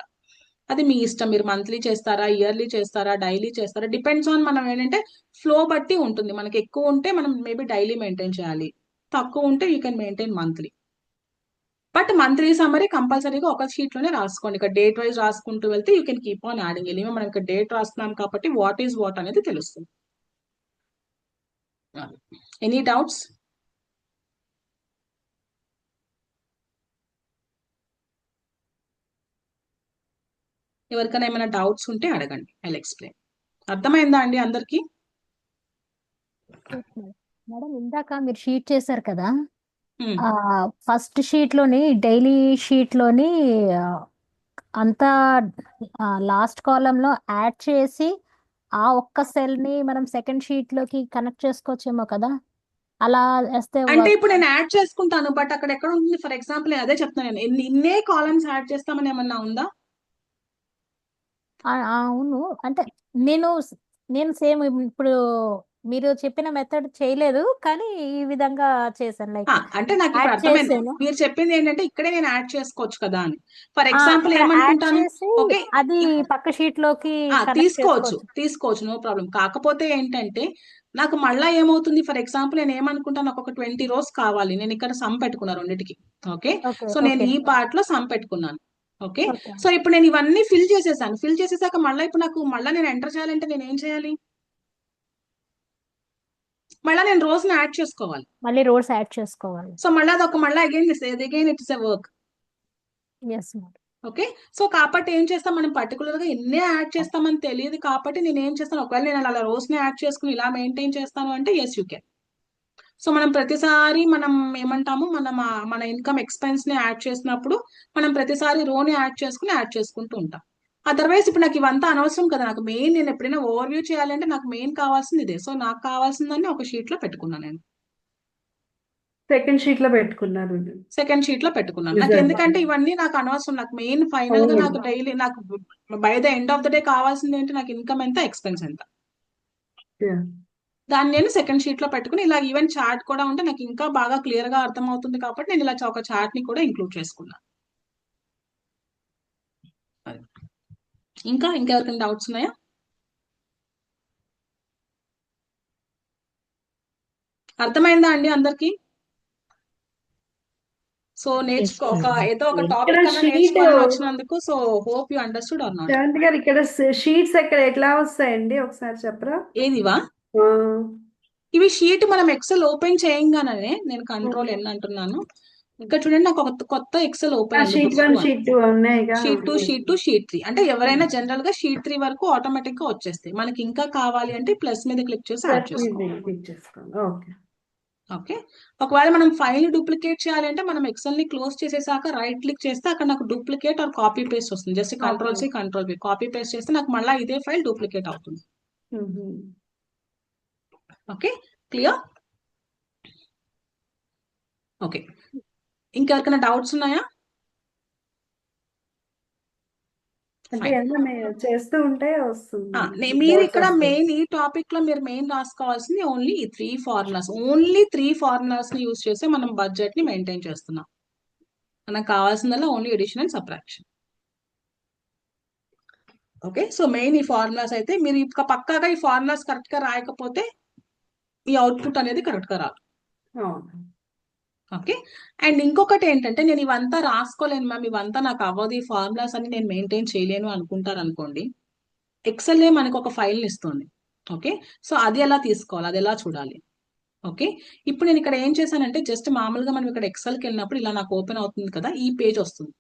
అది మీ ఇష్టం, మీరు మంత్లీ చేస్తారా, ఇయర్లీ చేస్తారా, డైలీ చేస్తారా, డిపెండ్స్ ఆన్ మనం ఏంటంటే ఫ్లో బట్టి ఉంటుంది. మనకి ఎక్కువ ఉంటే మనం మేబీ డైలీ మెయింటైన్ చేయాలి, తక్కువ ఉంటే you can maintain monthly. But monthly summary కంపల్సరీగా ఒక షీట్ లోనే రాసుకోండి. ఇక్కడ డేట్ వైజ్ రాసుకుంటూ వెళ్తే you can keep on adding. ఎలిమే మనం ఇక్కడ డేట్ రాస్తున్నాం కాబట్టి వాట్ ఈస్ వాట్ అనేది తెలుస్తుంది. Any doubts? ఎవరికైనా ఏమైనా డౌట్స్ ఉంటే అడగండి, ఐల్ ఎక్స్ప్లెయిన్. అర్థమైందా అండి అందరికి? మేడం ఇందాక మీరు షీట్ చేశారు కదా, ఫస్ట్ షీట్ లోని డైలీ షీట్ లోని అంతా లాస్ట్ కాలం లో యాడ్ చేసి ఆ ఒక్క సెల్ ని మనం సెకండ్ షీట్ లోకి కనెక్ట్ చేసుకోవచ్చేమో కదా, అలా వేస్తే అంటే ఇప్పుడు నేను యాడ్ చేసుకుంటాను, బట్ అక్కడ ఎక్కడ ఉంటుంది, ఫర్ ఎగ్జాంపుల్ నేను అదే చెప్తాను, నేను ఇన్నే కాలమ్స్ యాడ్ చేస్తామని ఏమన్నా ఉందా? అవును, అంటే నేను నేను సేమ్ ఇప్పుడు మీరు చెప్పిన మెథడ్ చేయలేదు, కానీ ఈ విధంగా చేశాను. లైక్ అంటే నాకు ఇప్పుడు యాడ్ అర్థమైంది చేసాను. మీరు చెప్పింది ఏంటంటే ఇక్కడే నేను యాడ్ చేసుకోవచ్చు కదా అని. ఫర్ ఆ, ఎగ్జాంపుల్ అక్కడ యాడ్ ఏమనుకుంటాను, చేసి ఓకే అది పక్క షీట్ లోకి కనెక్ట్ తీసుకోవచ్చు చేసుకోవచ్చు. No problem. కాకపోతే ఏంటంటే నాకు మళ్ళా ఏమవుతుంది, ఫర్ ఎగ్జాంపుల్ నేను ఏమనుకుంటాను, నాకు ఒక 20 రోస్ కావాలి, నేను ఇక్కడ సమ్ పెట్టుకున్నా రెండింటికి. ఓకే, ఓకే సో నేను ఓకే ఈ పార్ట్ లో సమ్ పెట్టుకున్నాను. Okay, okay. సో ఇప్పుడు నేను ఇవన్నీ ఫిల్ చేసేసాను. ఫిల్ చేసేసాక మళ్ళీ ఇప్పుడు నాకు మళ్ళీ నేను ఎంటర్ చేయాలంటే నేను ఏం చేయాలి, మళ్ళీ నేను రోస్ ని యాడ్ చేసుకోవాలి. మళ్ళీ రోడ్స్ యాడ్ చేసుకోవాలి. సో మళ్ళీ అదొక మళ్ళీ again it's a work. Yes madam. Okay, so కాబట్టి ఏం చేస్తాం, మనం పర్టికులర్ గా ఎన్నే యాడ్ చేస్తామని తెలియదు కాబట్టి నేను ఏం చేస్తాను, ఒకవేళ నేను అలా రోస్ ని యాడ్ చేసుకుని ఇలా మెయింటైన్ చేస్తాను అంటే ఎస్ యూ కెన్. సో మనం ప్రతిసారి మనం ఏమంటాము, మనం మన ఇన్కమ్ ఎక్స్పెన్స్ ని యాడ్ చేసినప్పుడు మనం ప్రతిసారి రోని యాడ్ చేసుకుంటూ ఉంటాం. అదర్వైజ్ ఇప్పుడు నాకు ఇవంతా అనవసరం కదా, నాకు మెయిన్ నేను ఎప్పుడైనా ఓవర్ వ్యూ చేయాలంటే నాకు మెయిన్ కావాల్సింది ఇదే. సో నాకు కావాల్సిందని ఒక షీట్ లో పెట్టుకున్నాను నేను. సెకండ్ షీట్ లో పెట్టుకున్నారు ఇది. సెకండ్ షీట్ లో పెట్టుకున్నాను. నాకు నిజంగా. ఎందుకంటే ఇవన్నీ నాకు అనవసరం. నాకు మెయిన్ ఫైనల్ గా అవును. నాకు డైలీ నాకు by the end of the day కావాల్సింది ఏంటి, నాకు ఇన్కమ్ ఎంత, ఎక్స్పెన్స్ ఎంత. Yeah. దాన్ని నేను సెకండ్ షీట్ లో పెట్టుకుని ఇలా ఈవెన్ చార్ట్ కూడా ఉంటే నాకు ఇంకా బాగా క్లియర్ గా అర్థమవుతుంది కాబట్టి నేను ఇలా ఒక చార్ట్ ని కూడా ఇంక్లూడ్ చేసుకున్నాను. అది. ఇంకెవరికైనా డౌట్స్ ఉన్నాయా? అర్థమైందా అండి అందరికి? సో నేర్చుకో, ఏదో ఒక టాపిక్ ఇక్కడ అన్నా షీట్ నేర్చుకోవాలని వచ్చినందుకు. So hope you understood or not. Shanti గారు, ఇక్కడ షీట్స్ ఎక్కడ ఎట్లా వస్తాయండి ఒకసారి చెప్పరా? ఏదివా ఆ, ఇవి షీట్ మనం ఎక్సెల్ ఓపెన్ చేయంగానే నేను కంట్రోల్ ఎన్ అంటున్నాను. ఇక్కడ చూడండి, నాకు ఒక కొత్త ఎక్సెల్ ఓపెన్ అయింది. షీట్ 1 షీట్ 2 ఉన్నాయిగా. షీట్ 2 షీట్ 2 షీట్ 3 అంటే ఎవరైనా జనరల్ గా షీట్ 3 వరకు ఆటోమేటిక్ గా వచ్చేస్తాయి. మనకి ఇంకా కావాలి అంటే ప్లస్ మీద క్లిక్ చేసి యాడ్ చేసుకోవాలి. క్లిక్ చేసుకోండి. ఓకే. ఓకే, ఒకవేళ మనం ఫైల్ డూప్లికేట్ చేయాలంటే మనం ఎక్సెల్ ని క్లోజ్ చేసేసాక రైట్ క్లిక్ చేస్తే అక్కడ నాకు డూప్లికేట్ ఆర్ కాపీ పేస్ట్ వస్తుంది. Just control C control B copy paste చేస్తే నాకు మళ్ళీ ఇదే ఫైల్ డూప్లికేట్ అవుతుంది. Okay, clear? ఓకే, ఇంకెవరికైనా డౌట్స్ ఉన్నాయా? అంటే ఏమన్నా చేస్తూ ఉంటే వస్తుంది. మీరు ఇక్కడ మెయిన్ ఈ టాపిక్ లో మీరు మెయిన్ రాసుకోవాల్సింది ఓన్లీ ఈ 3 ఫార్ములాస్. ఓన్లీ 3 ఫార్ములాస్ ని యూజ్ చేసి మనం బడ్జెట్ ని మెయింటైన్ చేస్తున్నాం. మనకు కావాల్సిందల్లా only addition and subtraction. Okay, so main ఈ ఫార్ములాస్ అయితే మీరు ఇంకా పక్కాగా ఈ ఫార్ములాస్ కరెక్ట్ గా రాయకపోతే ఈ అవుట్పుట్ అనేది కరెక్ట్ గా రాదు. ఓకే, అండ్ ఇంకొకటి ఏంటంటే నేను ఇవంతా రాసుకోలేను మ్యామ్, ఇవంతా నాకు అవ్వదు, ఈ ఫార్ములాస్ అని నేను మెయింటైన్ చేయలేను అనుకుంటారు అనుకోండి, ఎక్సెల్ మనకు ఒక ఫైల్ ఇస్తుంది. ఓకే, సో అది ఎలా తీసుకోవాలి, అది ఎలా చూడాలి. ఓకే, ఇప్పుడు నేను ఇక్కడ ఏం చేశానంటే జస్ట్ మామూలుగా మనం ఇక్కడ ఎక్సెల్కి వెళ్ళినప్పుడు ఇలా నాకు ఓపెన్ అవుతుంది కదా, ఈ పేజ్ వస్తుంది.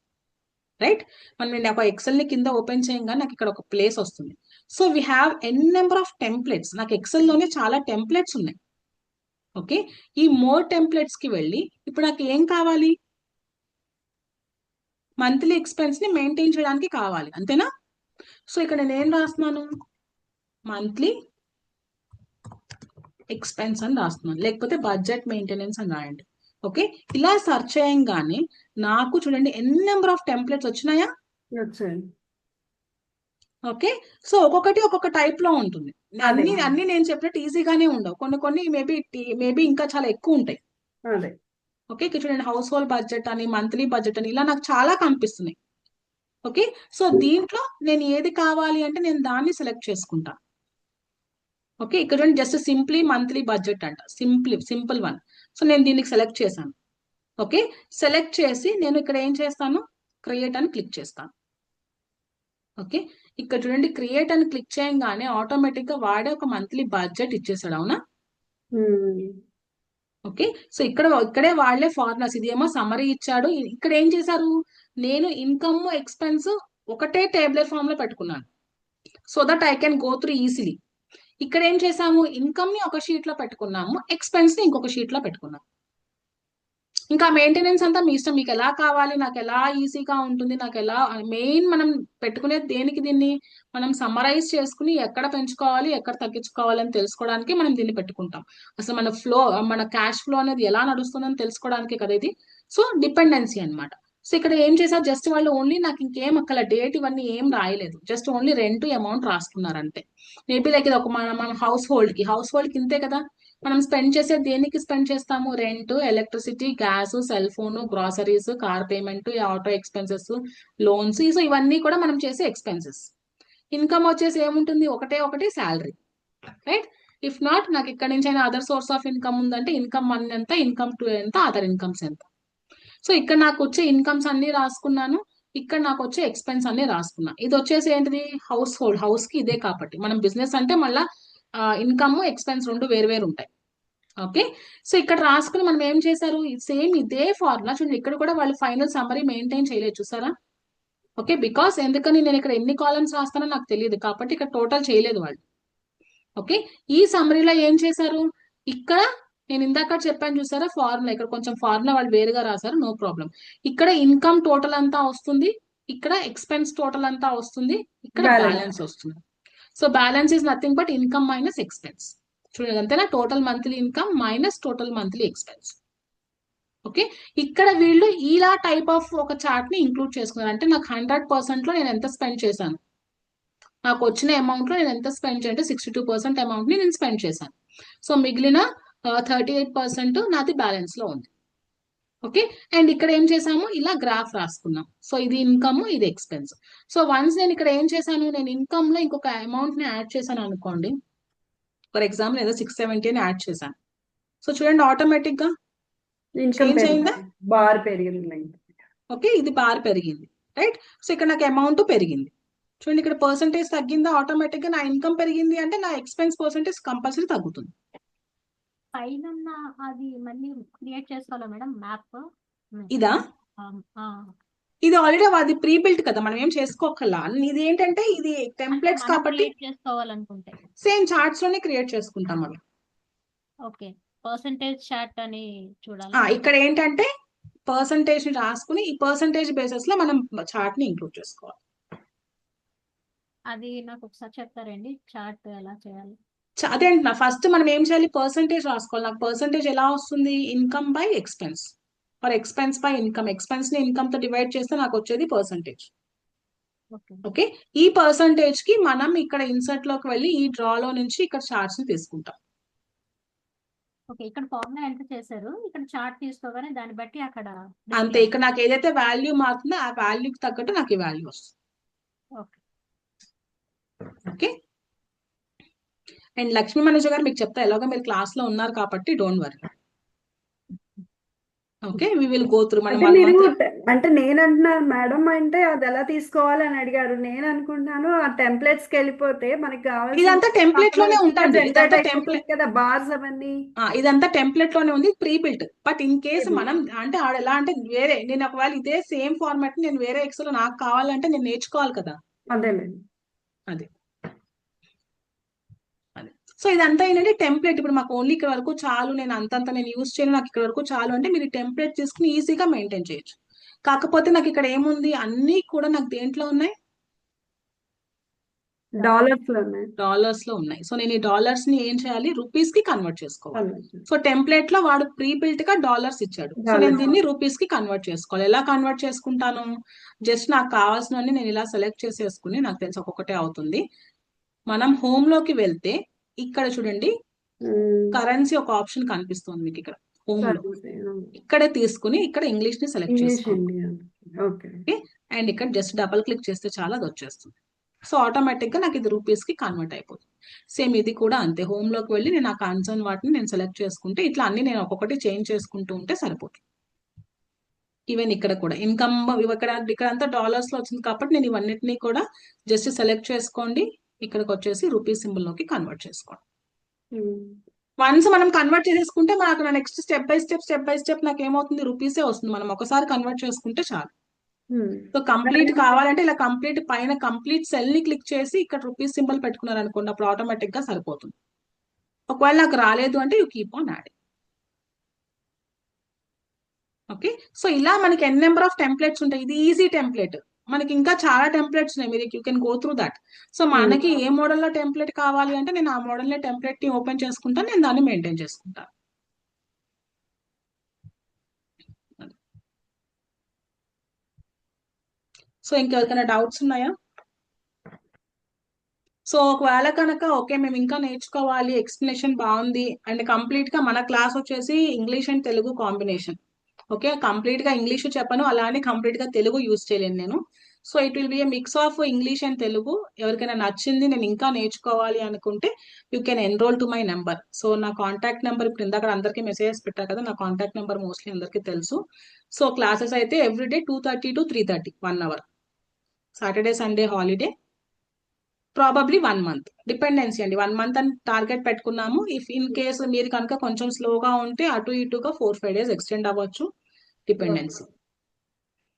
రైట్, నేను ఒక ఎక్సెల్ ని కింద ఓపెన్ చేయగానే నాకు ఇక్కడ ఒక ప్లేస్ వస్తుంది. So we have an number of templates. నాకు ఎక్సెల్ లోనే చాలా టెంప్లెట్స్ ఉన్నాయి. ఓకే, ఈ మోర్ టెంప్లెట్స్ కి వెళ్ళి ఇప్పుడు నాకు ఏం కావాలి, మంత్లీ ఎక్స్పెన్స్ ని మెయింటైన్ చేయడానికి కావాలి, అంతేనా? సో ఇక్కడ నేను ఏం రాస్తున్నాను, మంత్లీ ఎక్స్పెన్స్ అని రాస్తున్నాను, లేకపోతే బడ్జెట్ మెయింటెనెన్స్ అని రాయండి. ఓకే, ఇలా సెర్చ్ చేయంగానే నాకు చూడండి ఎన్ నెంబర్ ఆఫ్ టెంప్లెట్స్ వచ్చినాయా? ఓకే, సో ఒక్కొక్కటి ఒక్కొక్క టైప్ లో ఉంటుంది. అన్ని నేను చెప్పినట్టు ఈజీగానే ఉండవు, కొన్ని మేబీ ఇంకా చాలా ఎక్కువ ఉంటాయి. ఓకే, ఇక్కడ చూడండి హౌస్ హోల్డ్ బడ్జెట్ అని, మంత్లీ బడ్జెట్ అని, ఇలా నాకు చాలా కనిపిస్తున్నాయి. ఓకే, సో దీంట్లో నేను ఏది కావాలి అంటే నేను దాన్ని సెలెక్ట్ చేసుకుంటా. ఓకే, ఇక్కడ చూడండి జస్ట్ సింప్లీ మంత్లీ బడ్జెట్ అంట, సింపుల్ వన్. సో నేను దీనికి సెలెక్ట్ చేశాను. ఓకే, సెలెక్ట్ చేసి నేను ఇక్కడ ఏం చేస్తాను, క్రియేట్ అని క్లిక్ చేస్తాను. ఓకే, ఇక్కడ చూడండి క్రియేట్ అని క్లిక్ చేయగానే ఆటోమేటిక్ గా వాడే ఒక మంత్లీ బడ్జెట్ ఇచ్చేసాడు, అవునా? ఓకే, సో ఇక్కడే వాళ్లే ఫార్ములాస్, ఇదేమో సమరీ ఇచ్చాడు. ఇక్కడ ఏం చేశారు, నేను ఇన్కమ్ ఎక్స్పెన్స్ ఒకటే టేబులర్ ఫామ్ లో పెట్టుకున్నాను, so that I can go through easily. ఇక్కడ ఏం చేసాము, ఇన్కమ్ ని ఒక షీట్ లో పెట్టుకున్నాము, ఎక్స్పెన్స్ ని ఇంకొక షీట్ లో పెట్టుకున్నాము. ఇంకా మెయింటెనెన్స్ అంతా మీ ఇష్టం, మీకు ఎలా కావాలి, నాకు ఎలా ఈజీగా ఉంటుంది, నాకు ఎలా మెయిన్ మనం పెట్టుకునేది దేనికి, దీన్ని మనం సమ్మరైజ్ చేసుకుని ఎక్కడ పెంచుకోవాలి ఎక్కడ తగ్గించుకోవాలి అని తెలుసుకోవడానికి మనం దీన్ని పెట్టుకుంటాం. అసలు మన క్యాష్ ఫ్లో అనేది ఎలా నడుస్తుందని తెలుసుకోవడానికి కదా ఇది. సో డిపెండెన్సీ అన్నమాట. సో ఇక్కడ ఏం చేశారు, జస్ట్ వాళ్ళు ఓన్లీ నాకు ఇంకేం అక్కడ డేట్ ఇవన్నీ ఏం రాయలేదు, జస్ట్ ఓన్లీ రెంట్ అమౌంట్ రాసుకున్నారు అంతే. మేబీ లైక్ ఇది ఒక మన హౌస్ హోల్డ్ కి ఇంతే కదా, మనం స్పెండ్ చేసే దేనికి స్పెండ్ చేస్తాము, rent, electricity, gas, cell phone, groceries, car payment, auto expenses, loans, so ఇవన్నీ కూడా మనం చేసే ఎక్స్పెన్సెస్. ఇన్కమ్ వచ్చేసి ఏముంటుంది, ఒకటి శాలరీ, రైట్. ఇఫ్ నాట్ నాకు ఇక్కడ నుంచి అయినా అదర్ సోర్స్ ఆఫ్ ఇన్కమ్ ఉందంటే ఇన్కమ్ 1 ఎంత, ఇన్కమ్ 2 ఎంత, అదర్ ఇన్కమ్స్ ఎంత. సో ఇక్కడ నాకు వచ్చే ఇన్కమ్స్ అన్ని రాసుకున్నాను, ఇక్కడ నాకు వచ్చే ఎక్స్పెన్స్ అన్ని రాసుకున్నా. ఇది వచ్చేసి ఏంటిది, హౌస్ కి ఇదే కాబట్టి. మనం బిజినెస్ అంటే మళ్ళా ఇన్కమ్ ఎక్స్పెన్స్ రెండు వేరు వేరు ఉంటాయి. ఓకే, సో ఇక్కడ రాసుకుని మనం ఏం చేశారు, సేమ్ ఇదే ఫార్ములా చూడండి, ఇక్కడ కూడా వాళ్ళు ఫైనల్ సమ్మరీ మెయింటైన్ చేయలేదు చూసారా. ఓకే, బికాస్ ఎందుకని నేను ఇక్కడ ఎన్ని కాలమ్స్ రాస్తానో నాకు తెలియదు కాబట్టి ఇక్కడ టోటల్ చేయలేదు వాళ్ళు. ఓకే, ఈ సమ్మరీలో ఏం చేశారు, ఇక్కడ నేను ఇందాక చెప్పాను చూసారా ఫార్ములా, ఇక్కడ కొంచెం ఫార్ములా వాళ్ళు వేరుగా రాశారు, నో ప్రాబ్లం. ఇక్కడ ఇన్కమ్ టోటల్ అంతా వస్తుంది, ఇక్కడ ఎక్స్పెన్స్ టోటల్ అంతా వస్తుంది, ఇక్కడ బ్యాలెన్స్ వస్తుంది. So balance is nothing but income minus expense. చూడండి అంతేనా, total monthly income minus total monthly expense. Okay, ఇక్కడ వీళ్ళు ఇలా టైప్ ఆఫ్ ఒక చార్ట్ ని ఇంక్లూడ్ చేసుకున్నారు. అంటే నాకు 100% లో నేను ఎంత స్పెండ్ చేశాను, నాకు వచ్చిన అమౌంట్ లో నేను ఎంత స్పెండ్ చేయాలంటే 62% అమౌంట్ ని నేను స్పెండ్ చేశాను. సో మిగిలిన 38% నాది బ్యాలెన్స్ లో ఉంది. ఓకే, అండ్ ఇక్కడ ఏం చేసాము, ఇలా గ్రాఫ్ రాసుకున్నాం. సో ఇది ఇన్కమ్, ఇది ఎక్స్పెన్స్. సో వన్స్ నేను ఇక్కడ ఏం చేశాను, నేను ఇన్కమ్ లో ఇంకొక అమౌంట్ ని యాడ్ చేశాను అనుకోండి, ఫర్ ఎగ్జాంపుల్ ఏదో 670 అని యాడ్ చేశాను. సో చూడండి ఆటోమేటిక్ గా ఇన్కమ్ చేంజ్ అయిందా. బార్ పెరిగింది. ఓకే, ఇది బార్ పెరిగింది, రైట్. సో ఇక్కడ నాకు అమౌంట్ పెరిగింది. చూడండి ఇక్కడ పర్సంటేజ్ తగ్గిందా, ఆటోమేటిక్ గా నా ఇన్కమ్ పెరిగింది అంటే నా ఎక్స్పెన్స్ పర్సంటేజ్ కంపల్సరీ తగ్గుతుంది. పైన అది మళ్ళీ క్రియేట్ చేసుకోవాలా మేడం మ్యాప్? ఇదా, ఇది ఆల్రెడీ అది ప్రీ బిల్ట్ కదా, మనం ఏం చేసుకోకల్లా. ఇది ఏంటంటే ఇది టెంప్లెట్స్ కాబట్టి చేసుకోవాలనుకుంటే సేమ్ చార్ట్స్ లోనే క్రియేట్ చేసుకుంటాం అవి. ఓకే, పర్సంటేజ్ చార్ట్ అని చూడాలి. ఇక్కడ ఏంటంటే పర్సంటేజ్ ని రాసుకుని ఈ పర్సంటేజ్ బేసిస్ లో మనం చార్ట్ ని ఇంక్లూడ్ చేసుకోవాలి. అది నాకు ఒకసారి చెప్తారండి చార్ట్ ఎలా చేయాలి? అదే అంటున్నా, ఫస్ట్ మనం ఏం చేయాలి, పర్సంటేజ్ రాసుకోవాలి. నాకు పర్సంటేజ్ ఎలా వస్తుంది, income by expense or expense by income. Expense ని ఇన్కమ్ తో డివైడ్ చేస్తే నాకు వచ్చేది పర్సంటేజ్. ఓకే, ఈ పర్సంటేజ్ కి మనం ఇక్కడ ఇన్సర్ట్ లోకి వెళ్ళి ఈ డ్రా లో నుంచి ఇక్కడ చార్ట్స్ ని తీసుకుంటాం. ఓకే, ఇక్కడ ఫార్ములా ఎంత చేశారు, ఇక్కడ చార్ట్ తీసుకోగానే దాన్ని బట్టి అక్కడ అంతే. ఇక్కడ నాకు ఏదైతే వాల్యూ మారుతుందో ఆ వాల్యూకి తగ్గట్టు నాకు ఈ వాల్యూ వస్తుంది. Okay okay, and Lakshmi Manoj గారు మీకు చెప్తా, ఎలాగో మీరు క్లాస్ లో ఉన్నారు కాబట్టి don't worry. Okay, we will go through. మనం అంటే నేను అంటున్నాను మేడం, అంటే అది ఎలా తీసుకోవాలి అని అడిగారు. నేను అనుకుంటున్నాను ఆ టెంప్లెట్స్ కి వెళ్ళిపోతే మనకి కావాలి, ఇదంతా టెంప్లెట్ లోనే ఉంటుంది, ఇదంతా టెంప్లెట్ కదా బార్స్ అవన్నీ. ఇదంతా టెంప్లెట్ లోనే ఉంది, pre built. But in case మనం అంటే ఆడ ఎలా అంటే వేరే, నేను ఒకవేళ ఇదే సేమ్ ఫార్మాట్ నేను వేరే ఎక్సెల్ నాకు కావాలంటే నేను నేర్చుకోవాలి కదా. అదేలేండి, అదే. సో ఇదంతా ఏంటంటే టెంప్లెట్. ఇప్పుడు మాకు ఓన్లీ ఇక్కడ వరకు చాలు, నేను అంతంత నేను యూజ్ చేయను, నాకు ఇక్కడ వరకు చాలు అంటే మీరు టెంప్లెట్ తీసుకుని ఈజీగా మెయింటైన్ చేయొచ్చు. కాకపోతే నాకు ఇక్కడ ఏముంది, అన్ని కూడా నాకు దేంట్లో ఉన్నాయి, డాలర్స్ లో ఉన్నాయి. సో నేను ఈ డాలర్స్ ని ఏం చేయాలి, రూపీస్ కి కన్వర్ట్ చేసుకోవాలి. సో టెంప్లెట్ లో వాడు ప్రీ బిల్ట్ గా డాలర్స్ ఇచ్చాడు. సో నేను దీన్ని రూపీస్ కి కన్వర్ట్ చేసుకోవాలి. ఎలా కన్వర్ట్ చేసుకుంటాను, జస్ట్ నాకు కావాల్సినవన్నీ నేను ఇలా సెలెక్ట్ చేసేసుకుని, నాకు తెలిసి ఒక్కొక్కటే అవుతుంది. మనం హోమ్ లోకి వెళ్తే ఇక్కడ చూడండి కరెన్సీ ఒక ఆప్షన్ కనిపిస్తుంది మీకు ఇక్కడ హోమ్ లో. ఇక్కడే తీసుకుని ఇక్కడ ఇంగ్లీష్ ని సెలెక్ట్ చేసుకోండి. అండ్ ఇక్కడ జస్ట్ డబుల్ క్లిక్ చేస్తే చాలా అది వచ్చేస్తుంది. సో ఆటోమేటిక్ గా నాకు ఇది రూపీస్ కి కన్వర్ట్ అయిపోతుంది. సేమ్ ఇది కూడా అంతే, హోమ్ లోకి వెళ్ళి నేను ఆ కన్సర్న్ వాటిని నేను సెలెక్ట్ చేసుకుంటే ఇట్లా అన్ని నేను ఒక్కొక్కటి చేంజ్ చేసుకుంటూ ఉంటే సరిపోతుంది. ఈవెన్ ఇక్కడ కూడా ఇన్కమ్ ఇక్కడ అంతా డాలర్స్ లో వచ్చింది కాబట్టి నేను ఇవన్నిటిని కూడా జస్ట్ సెలెక్ట్ చేసుకోండి, ఇక్కడికి వచ్చేసి రూపీస్ సింబల్ లోకి కన్వర్ట్ చేసుకోండి. వన్స్ మనం కన్వర్ట్ చేసేసుకుంటే మనకు నెక్స్ట్ స్టెప్ బై స్టెప్ నాకు ఏమవుతుంది, రూపీసే వస్తుంది. మనం ఒకసారి కన్వర్ట్ చేసుకుంటే చాలు. సో కంప్లీట్ కావాలంటే ఇలా కంప్లీట్ పైన కంప్లీట్ సెల్ ని క్లిక్ చేసి ఇక్కడ రూపీస్ సింబల్ పెట్టుకున్నారు అనుకోండి, అప్పుడు ఆటోమేటిక్ గా సరిపోతుంది. ఒకవేళ నాకు రాలేదు అంటే you keep on adding. Okay, so ఇలా మనకి ఎన్ నెంబర్ ఆఫ్ టెంప్లెట్స్ ఉంటాయి. ఇది ఈజీ టెంప్లెట్. మనకి ఇంకా చాలా టెంప్లెట్స్ ఉన్నాయి, మీరు you can go through that. So మనకి ఏ మోడల్లో టెంప్లెట్ కావాలి అంటే నేను ఆ మోడల్ టెంప్లెట్ ని ఓపెన్ చేసుకుంటాను, నేను దాన్ని మెయింటైన్ చేసుకుంటాను. సో ఇంకెవరికైనా డౌట్స్ ఉన్నాయా? సో ఒకవేళ కనుక ఓకే మేము ఇంకా నేర్చుకోవాలి, ఎక్స్ప్లెనేషన్ బాగుంది అండ్ కంప్లీట్ గా మన క్లాస్ వచ్చేసి English and Telugu combination. Okay, complete గా ఇంగ్లీష్ చెప్పను, అలానే కంప్లీట్ గా తెలుగు యూజ్ చేయలేను నేను. So it will be A mix of English and Telugu. ఎవరికైనా నచ్చింది, నేను ఇంకా నేర్చుకోవాలి అనుకుంటే you can enrol to my number. So నా కాంటాక్ట్ నెంబర్ ఇప్పుడు ఇందాక అందరికీ మెసేజెస్ పెట్టా కదా, నా కాంటాక్ట్ నెంబర్ మోస్ట్లీ అందరికీ తెలుసు. సో క్లాసెస్ అయితే everyday 2:30 to 3:30, 1 hour. Saturday Sunday holiday. Probably 1 month dependency అండి. 1 month అని టార్గెట్ పెట్టుకున్నాము. ఇఫ్ ఇన్ కేసు మీరు కనుక కొంచెం స్లోగా ఉంటే అటు ఇటుగా 4-5 days ఎక్స్టెండ్ అవ్వచ్చు, dependency.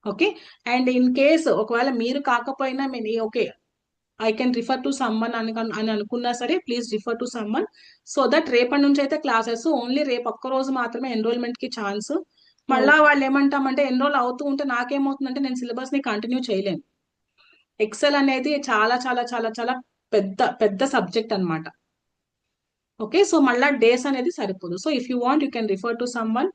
Okay, and in case ఒకవేళ మీరు కాకపోయినా మీరు okay I can refer to someone అని అనుకున్నా సరే, please refer to someone. So that రేపటి నుంచి అయితే క్లాసెస్ ఓన్లీ రేపు ఒక్క రోజు మాత్రమే ఎన్రోల్మెంట్ కి ఛాన్స్. మళ్ళా వాళ్ళు ఏమంటామంటే ఎన్రోల్ అవుతూ ఉంటే నాకేమవుతుందంటే నేను సిలబస్ ని కంటిన్యూ చేయలేను. ఎక్సెల్ అనేది చాలా చాలా చాలా చాలా పెద్ద పెద్ద సబ్జెక్ట్ అన్నమాట. ఓకే, సో మళ్ళా డేస్ అనేది సరిపోదు. So if you want you can refer to someone.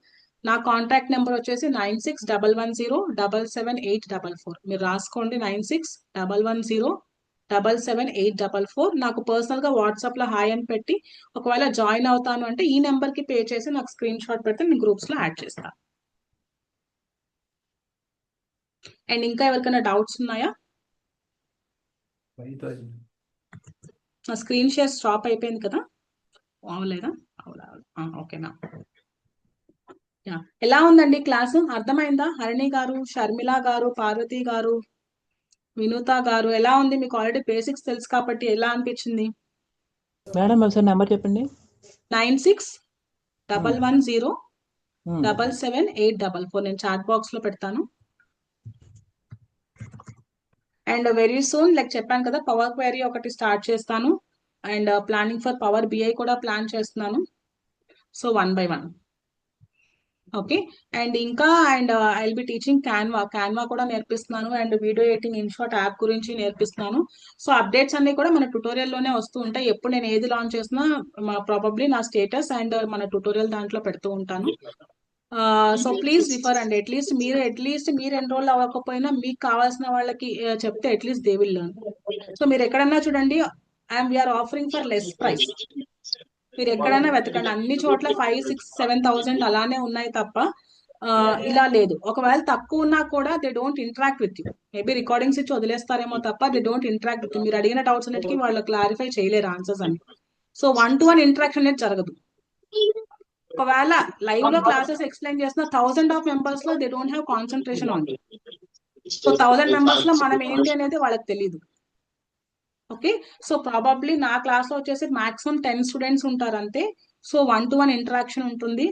నా కాంటాక్ట్ నెంబర్ వచ్చేసి 9611077844. మీరు రాసుకోండి, 9611077844. నాకు పర్సనల్ గా వాట్సాప్ లో హాయ్ అని పెట్టి ఒకవేళ జాయిన్ అవుతాను అంటే ఈ నెంబర్ కి పే చేసి నాకు స్క్రీన్ షాట్ పెడితే నేను గ్రూప్స్ లో యాడ్ చేస్తాను. అండ్ ఇంకా ఎవరికైనా డౌట్స్ ఉన్నాయా? నా స్క్రీన్ షేర్ స్టాప్ అయిపోయింది కదా, అవలేదా? ఓకేనా? ఎలా ఉందండి క్లాసు? అర్థమైందా? హరిణి గారు, షర్మిల గారు, పార్వతి గారు, వినూత గారు ఎలా ఉంది? మీకు ఆల్రెడీ బేసిక్స్ తెలుసు కాబట్టి ఎలా అనిపించింది? మేడం ఒకసారి నెంబర్ చెప్పండి. 9611077844. నేను చాట్ బాక్స్ లో పెడతాను. అండ్ వెరీ సూన్ లైక్ చెప్పాను కదా, పవర్ క్వెరీ ఒకటి స్టార్ట్ చేస్తాను and planning for power BI కూడా ప్లాన్ చేస్తున్నాను. So 1 by 1. ఓకే, అండ్ ఇంకా and I will be teaching Canva కూడా నేర్పిస్తున్నాను and video editing InShot app గురించి నేర్పిస్తున్నాను. సో అప్డేట్స్ అన్ని కూడా మన ట్యుటోరియల్ లోనే వస్తూ ఉంటాయి. ఎప్పుడు నేను ఏది లాంచ్ చేసినా ప్రాబబ్లీ నా స్టేటస్ అండ్ మన ట్యుటోరియల్ దాంట్లో పెడుతూ ఉంటాను. సో ప్లీజ్ రిఫర్ అండి. అట్లీస్ట్ మీరు ఎన్రోల్ అవ్వకపోయినా మీకు కావాల్సిన వాళ్ళకి చెప్తే at least they will learn. So మీరు ఎక్కడన్నా చూడండి, we are offering for less price. మీరు ఎక్కడైనా వెతకండి, అన్ని చోట్ల 5,000-6,000-7,000 అలానే ఉన్నాయి తప్ప ఇలా లేదు. ఒకవేళ తక్కువ ఉన్నా కూడా they don't interact with you. Maybe recordings ఇచ్చి వదిలేస్తారేమో తప్ప they don't interact with you. మీరు అడిగిన డౌట్స్ అన్నిటికీ వాళ్ళు క్లారిఫై చేయలేరు ఆన్సర్స్ అని. సో 1-to-1 ఇంటరాక్షన్ అనేది జరగదు. ఒకవేళ లైవ్ లో క్లాసెస్ ఎక్స్ప్లెయిన్ చేసిన 1000 of members లో they don't have concentration on. So 1000 members లో మనం ఏంటి అనేది వాళ్ళకి తెలియదు. ఓకే, సో ప్రాబబ్లీ నా క్లాస్ లో వచ్చేసి మాక్సిమం 10 స్టూడెంట్స్ ఉంటారు అంతే. సో 1-to-1 ఇంటరాక్షన్ ఉంటుంది.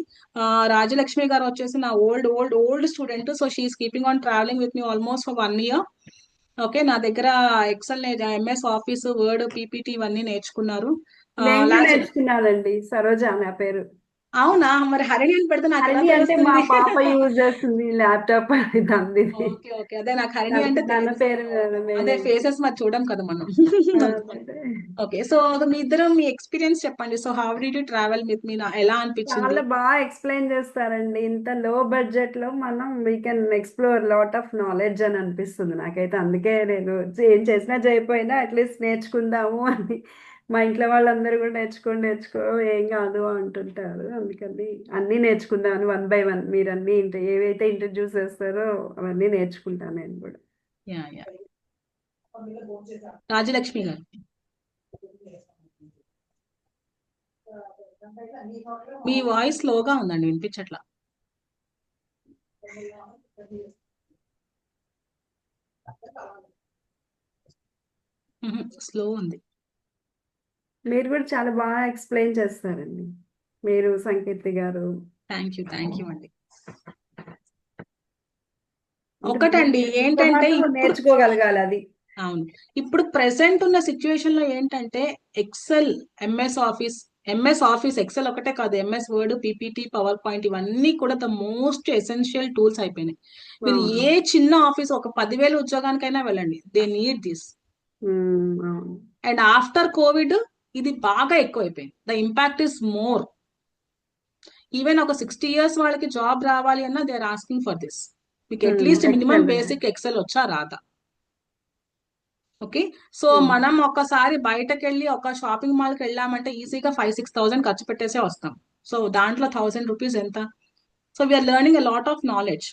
రాజలక్ష్మి గారు వచ్చేసి నా old student. So she is keeping on travelling with me almost for 1 year. Okay, నా దగ్గర Excel MS office, word, PPT ఇవన్నీ నేర్చుకున్నారు. నేను కూడా నేర్చుకున్నానండి, సరోజ నా పేరు. అవునా? మరి హరిణి అని పెడితే నాకు ఎలా హరిణి అంటే మా తెలుస్తుంది? పాప యూజ్ చేస్తుంది ల్యాప్టాప్ అది తంది. ఓకే ఓకే, అదే నాకు హరిణి అంటే తన పేరు అదే ఫేసెస్ మరి చూడం కదా మనం. ఓకే, సో మీ ఇద్దరు మీ ఎక్స్పీరియన్స్ చెప్పండి. So how did you travel with me, ఎలా అనిపించింది? చాలా బాగా ఎక్స్ప్లెయిన్ చేస్తారండి. ఇంత లో బడ్జెట్ లో మనం we can explore lot of knowledge అని అనిపిస్తుంది నాకైతే. అందుకే నేను ఏం చేసినా చేయకపోయినా అట్లీస్ట్ నేర్చుకుందాము అని, మా ఇంట్లో వాళ్ళందరూ కూడా నేర్చుకో ఏం కాదు అంటుంటారు. అందుకని అన్నీ నేర్చుకుందామని 1 by 1 మీరు అన్ని ఏవైతే ఇంట్రడ్యూస్ చేస్తారో అవన్నీ నేర్చుకుంటాను నేను కూడా. రాజలక్ష్మి గారు, మీ వాయిస్ స్లోగా ఉందండి, వినిపించట్లా. స్లో ఉంది. మీరు కూడా చాలా బాగా ఎక్స్ప్లెయిన్ చేస్తారండి, మీరు సంకీర్తి గారు. థ్యాంక్ యూ అండి. ఒకటండి ఏంటంటే నేర్చుకోగలగాలి అది. అవును, ఇప్పుడు ప్రెసెంట్ ఉన్న సిచ్యువేషన్ లో ఏంటంటే ఎక్సెల్, ఎంఎస్ ఆఫీస్ ఎక్సెల్ ఒకటే కాదు, MS word, PPT, power point ఇవన్నీ కూడా ద మోస్ట్ ఎసెన్షియల్ టూల్స్ అయిపోయినాయి. మీరు ఏ చిన్న ఆఫీస్ ఒక 10,000 ఉద్యోగానికైనా వెళ్ళండి, they need this. And after COVID ఇది బాగా ఎక్కువైపోయింది. The impact is more. Even ఒక 60 years వాళ్ళకి జాబ్ రావాలి అన్నా they are asking for this. మీకు అట్లీస్ట్ మినిమం బేసిక్ ఎక్సెల్ వచ్చా రాదా? ఓకే. సో మనం ఒక్కసారి బయటకు వెళ్ళి ఒక షాపింగ్ మాల్కి వెళ్ళామంటే ఈజీగా 5,000-6,000 ఖర్చు పెట్టేసే వస్తాం. సో దాంట్లో 1,000 రూపీస్ ఎంత? So we are learning a lot of knowledge.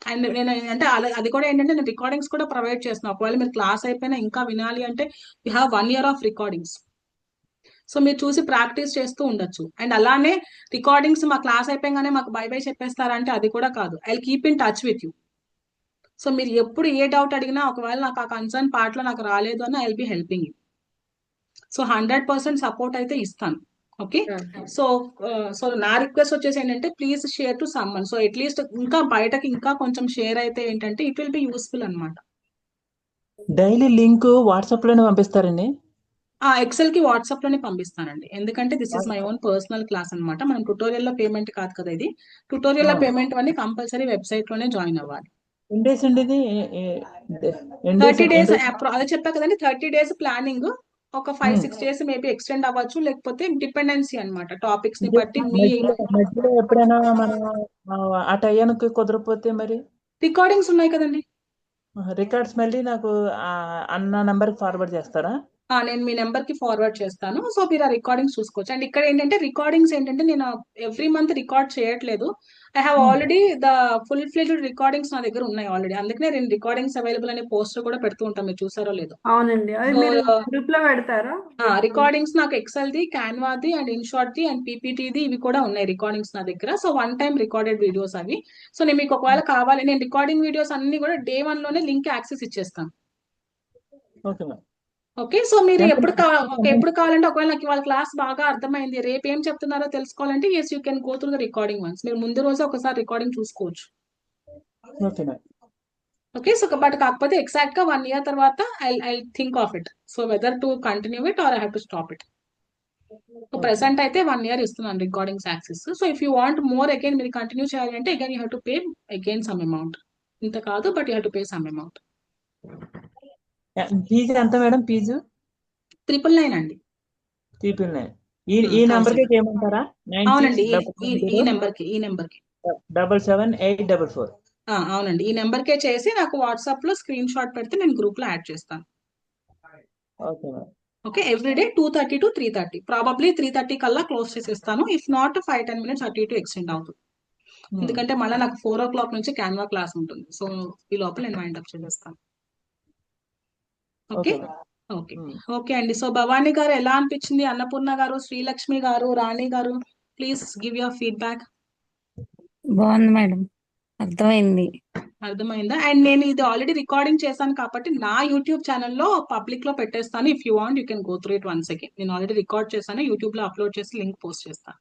And నేను అంటే అది కూడా ఏంటంటే నేను రికార్డింగ్స్ కూడా ప్రొవైడ్ చేస్తున్నాను. ఒకవేళ మీరు క్లాస్ అయిపోయినా ఇంకా వినాలి అంటే you have 1 year of recordings. So మీరు చూసి ప్రాక్టీస్ చేస్తూ ఉండొచ్చు. అండ్ అలానే రికార్డింగ్స్ మా క్లాస్ అయిపోగానే మాకు బై బై చెప్పేస్తారంటే అది కూడా కాదు. I keep in touch with you. So మీరు ఎప్పుడు ఏ డౌట్ అడిగినా ఒకవేళ నాకు ఆ కన్సర్న్ పార్ట్ లో నాకు రాలేదు అని I be helping you. So 100% support అయితే ఇస్తాను. ఓకే. సో సో నా రిక్వెస్ట్ వచ్చేసి ఏంటంటే please share to someone. So at least ఇంకా బయటకి ఇంకా కొంచెం షేర్ అయితే ఏంటంటే ఇట్ విల్ బి యూస్ఫుల్ అనమాట. డైలీ లింక్ వాట్సాప్ లోనే పంపిస్తారండి? ఆ ఎక్సెల్ కి వాట్సాప్ లోనే పంపిస్తానండి. ఎందుకంటే this is my own personal class అనమాట. మనం ట్యుటోరియల్ లో పేమెంట్ కాదు కదా ఇది. ట్యుటోరియల్ లో పేమెంట్ అన్ని కంపల్సరీ వెబ్సైట్ లోనే జాయిన్ అవ్వాలి. ఎన్ని డేస్ అండి ఇది? 30 days అదే చెప్పా కదండి. 30 days ప్లానింగ్. ఒక 5-6 days మేబీ ఎక్స్టెండ్ అవ్వచ్చు, లేకపోతే డిపెండెన్సీ అన్నమాట. టాపిక్స్ ని బట్టి మీ మధ్యలో ఎప్పుడైనా మనం ఆ టైంకి కుదరకపోతే మరి రికార్డింగ్స్ ఉన్నాయి కదండి. రికార్డ్స్ మళ్ళీ నాకు అన్న నంబర్ ఫార్వర్డ్ చేస్తారా? నేను మీ నెంబర్ కి ఫార్వర్డ్ చేస్తాను. సో మీరు ఆ రికార్డింగ్స్ చూసుకోవచ్చు. అండ్ ఇక్కడ ఏంటంటే రికార్డింగ్స్ ఏంటంటే నేను ఎవ్రీ మంత్ రికార్డ్ చేయట్లేదు. I have already the full fledged recordings నా దగ్గర ఉన్నాయి ఆల్రెడీ. అందుకనే నేను రికార్డింగ్స్ అవైలబుల్ అనే పోస్టర్ కూడా పెడుతూ ఉంటాను. మీరు చూసారో లేదో. అవునండి, అది సో మీరు గ్రూప్ లో పెడతారా? రికార్డింగ్స్ నాకు ఎక్సెల్ ది, క్యాన్వాది అండ్ ఇన్షాట్ ది అండ్ పీపీటీది ఇవి కూడా ఉన్నాయి రికార్డింగ్స్ నా దగ్గర. సో 1 time రికార్డెడ్ వీడియోస్ అవి. సో నేను మీకు ఒకవేళ కావాలి, నేను రికార్డింగ్ వీడియోస్ అన్ని కూడా day 1 లోనే లింక్ యాక్సెస్ ఇచ్చేస్తాను. Okay ma'am. ఓకే. సో మీరు ఎప్పుడు కావాలంటే ఒకవేళ నాకు ఇవాళ క్లాస్ బాగా అర్థమైంది, రేపు ఏం చెప్తున్నారో తెలుసుకోవాలంటే yes you can go through the recording once. మీరు ముందు రోజు ఒకసారి రికార్డింగ్ చూసుకోవచ్చు. Okay ma'am. Okay. So but కాకపోతే ఎగ్జాక్ట్ గా 1 year తర్వాత I think of it. So whether to continue it or I have to stop it. So present అయితే 1 year ఇస్తున్నాను recordings access. So if you want more again మీరు continue చేయాలంటే again you have to pay again some amount. ఇంత కాదు, but you have to pay some amount. Fees ఎంత madam? Fees 999 అండి. 399. ఈ number కి చేయమంటారా? అవునండి. ఈ నెంబర్ కి 777844. అవునండి. ఈ నెంబర్ కే చేసి నాకు వాట్సాప్ లో స్క్రీన్ షాట్ పెడితే నేను గ్రూప్ లో యాడ్ చేస్తాను. Okay madam. Okay. Everyday 2:30 to 3:30, probably 3:30 కల్లా క్లోజ్ చేసేస్తాను. ఇఫ్ నాట్ 5-10 minutes అటు ఇటు ఎక్స్టెండ్ అవుతుంది. ఎందుకంటే మళ్ళీ నాకు 4 o'clock నుంచి క్యాన్వా క్లాస్ ఉంటుంది. సో ఈ లోపల నేను వైండ్ అప్ చేసేస్తాను. ఓకే. ఓకే. ఓకే అండి. సో భవానీ గారు ఎలా అనిపించింది? అన్నపూర్ణ గారు, శ్రీలక్ష్మి గారు, రాణి గారు, ప్లీజ్ గివ్ యువర్ ఫీడ్బ్యాక్. బాగుంది మేడం, అర్థమైంది. అర్థమైందా? అండ్ నేను ఇది ఆల్రెడీ రికార్డింగ్ చేశాను కాబట్టి నా యూట్యూబ్ ఛానల్లో పబ్లిక్ లో పెట్టేస్తాను. If you want you can go through it once again. నేను ఆల్రెడీ రికార్డ్ చేశాను, యూట్యూబ్ లో అప్లోడ్ చేసి లింక్ పోస్ట్ చేస్తాను.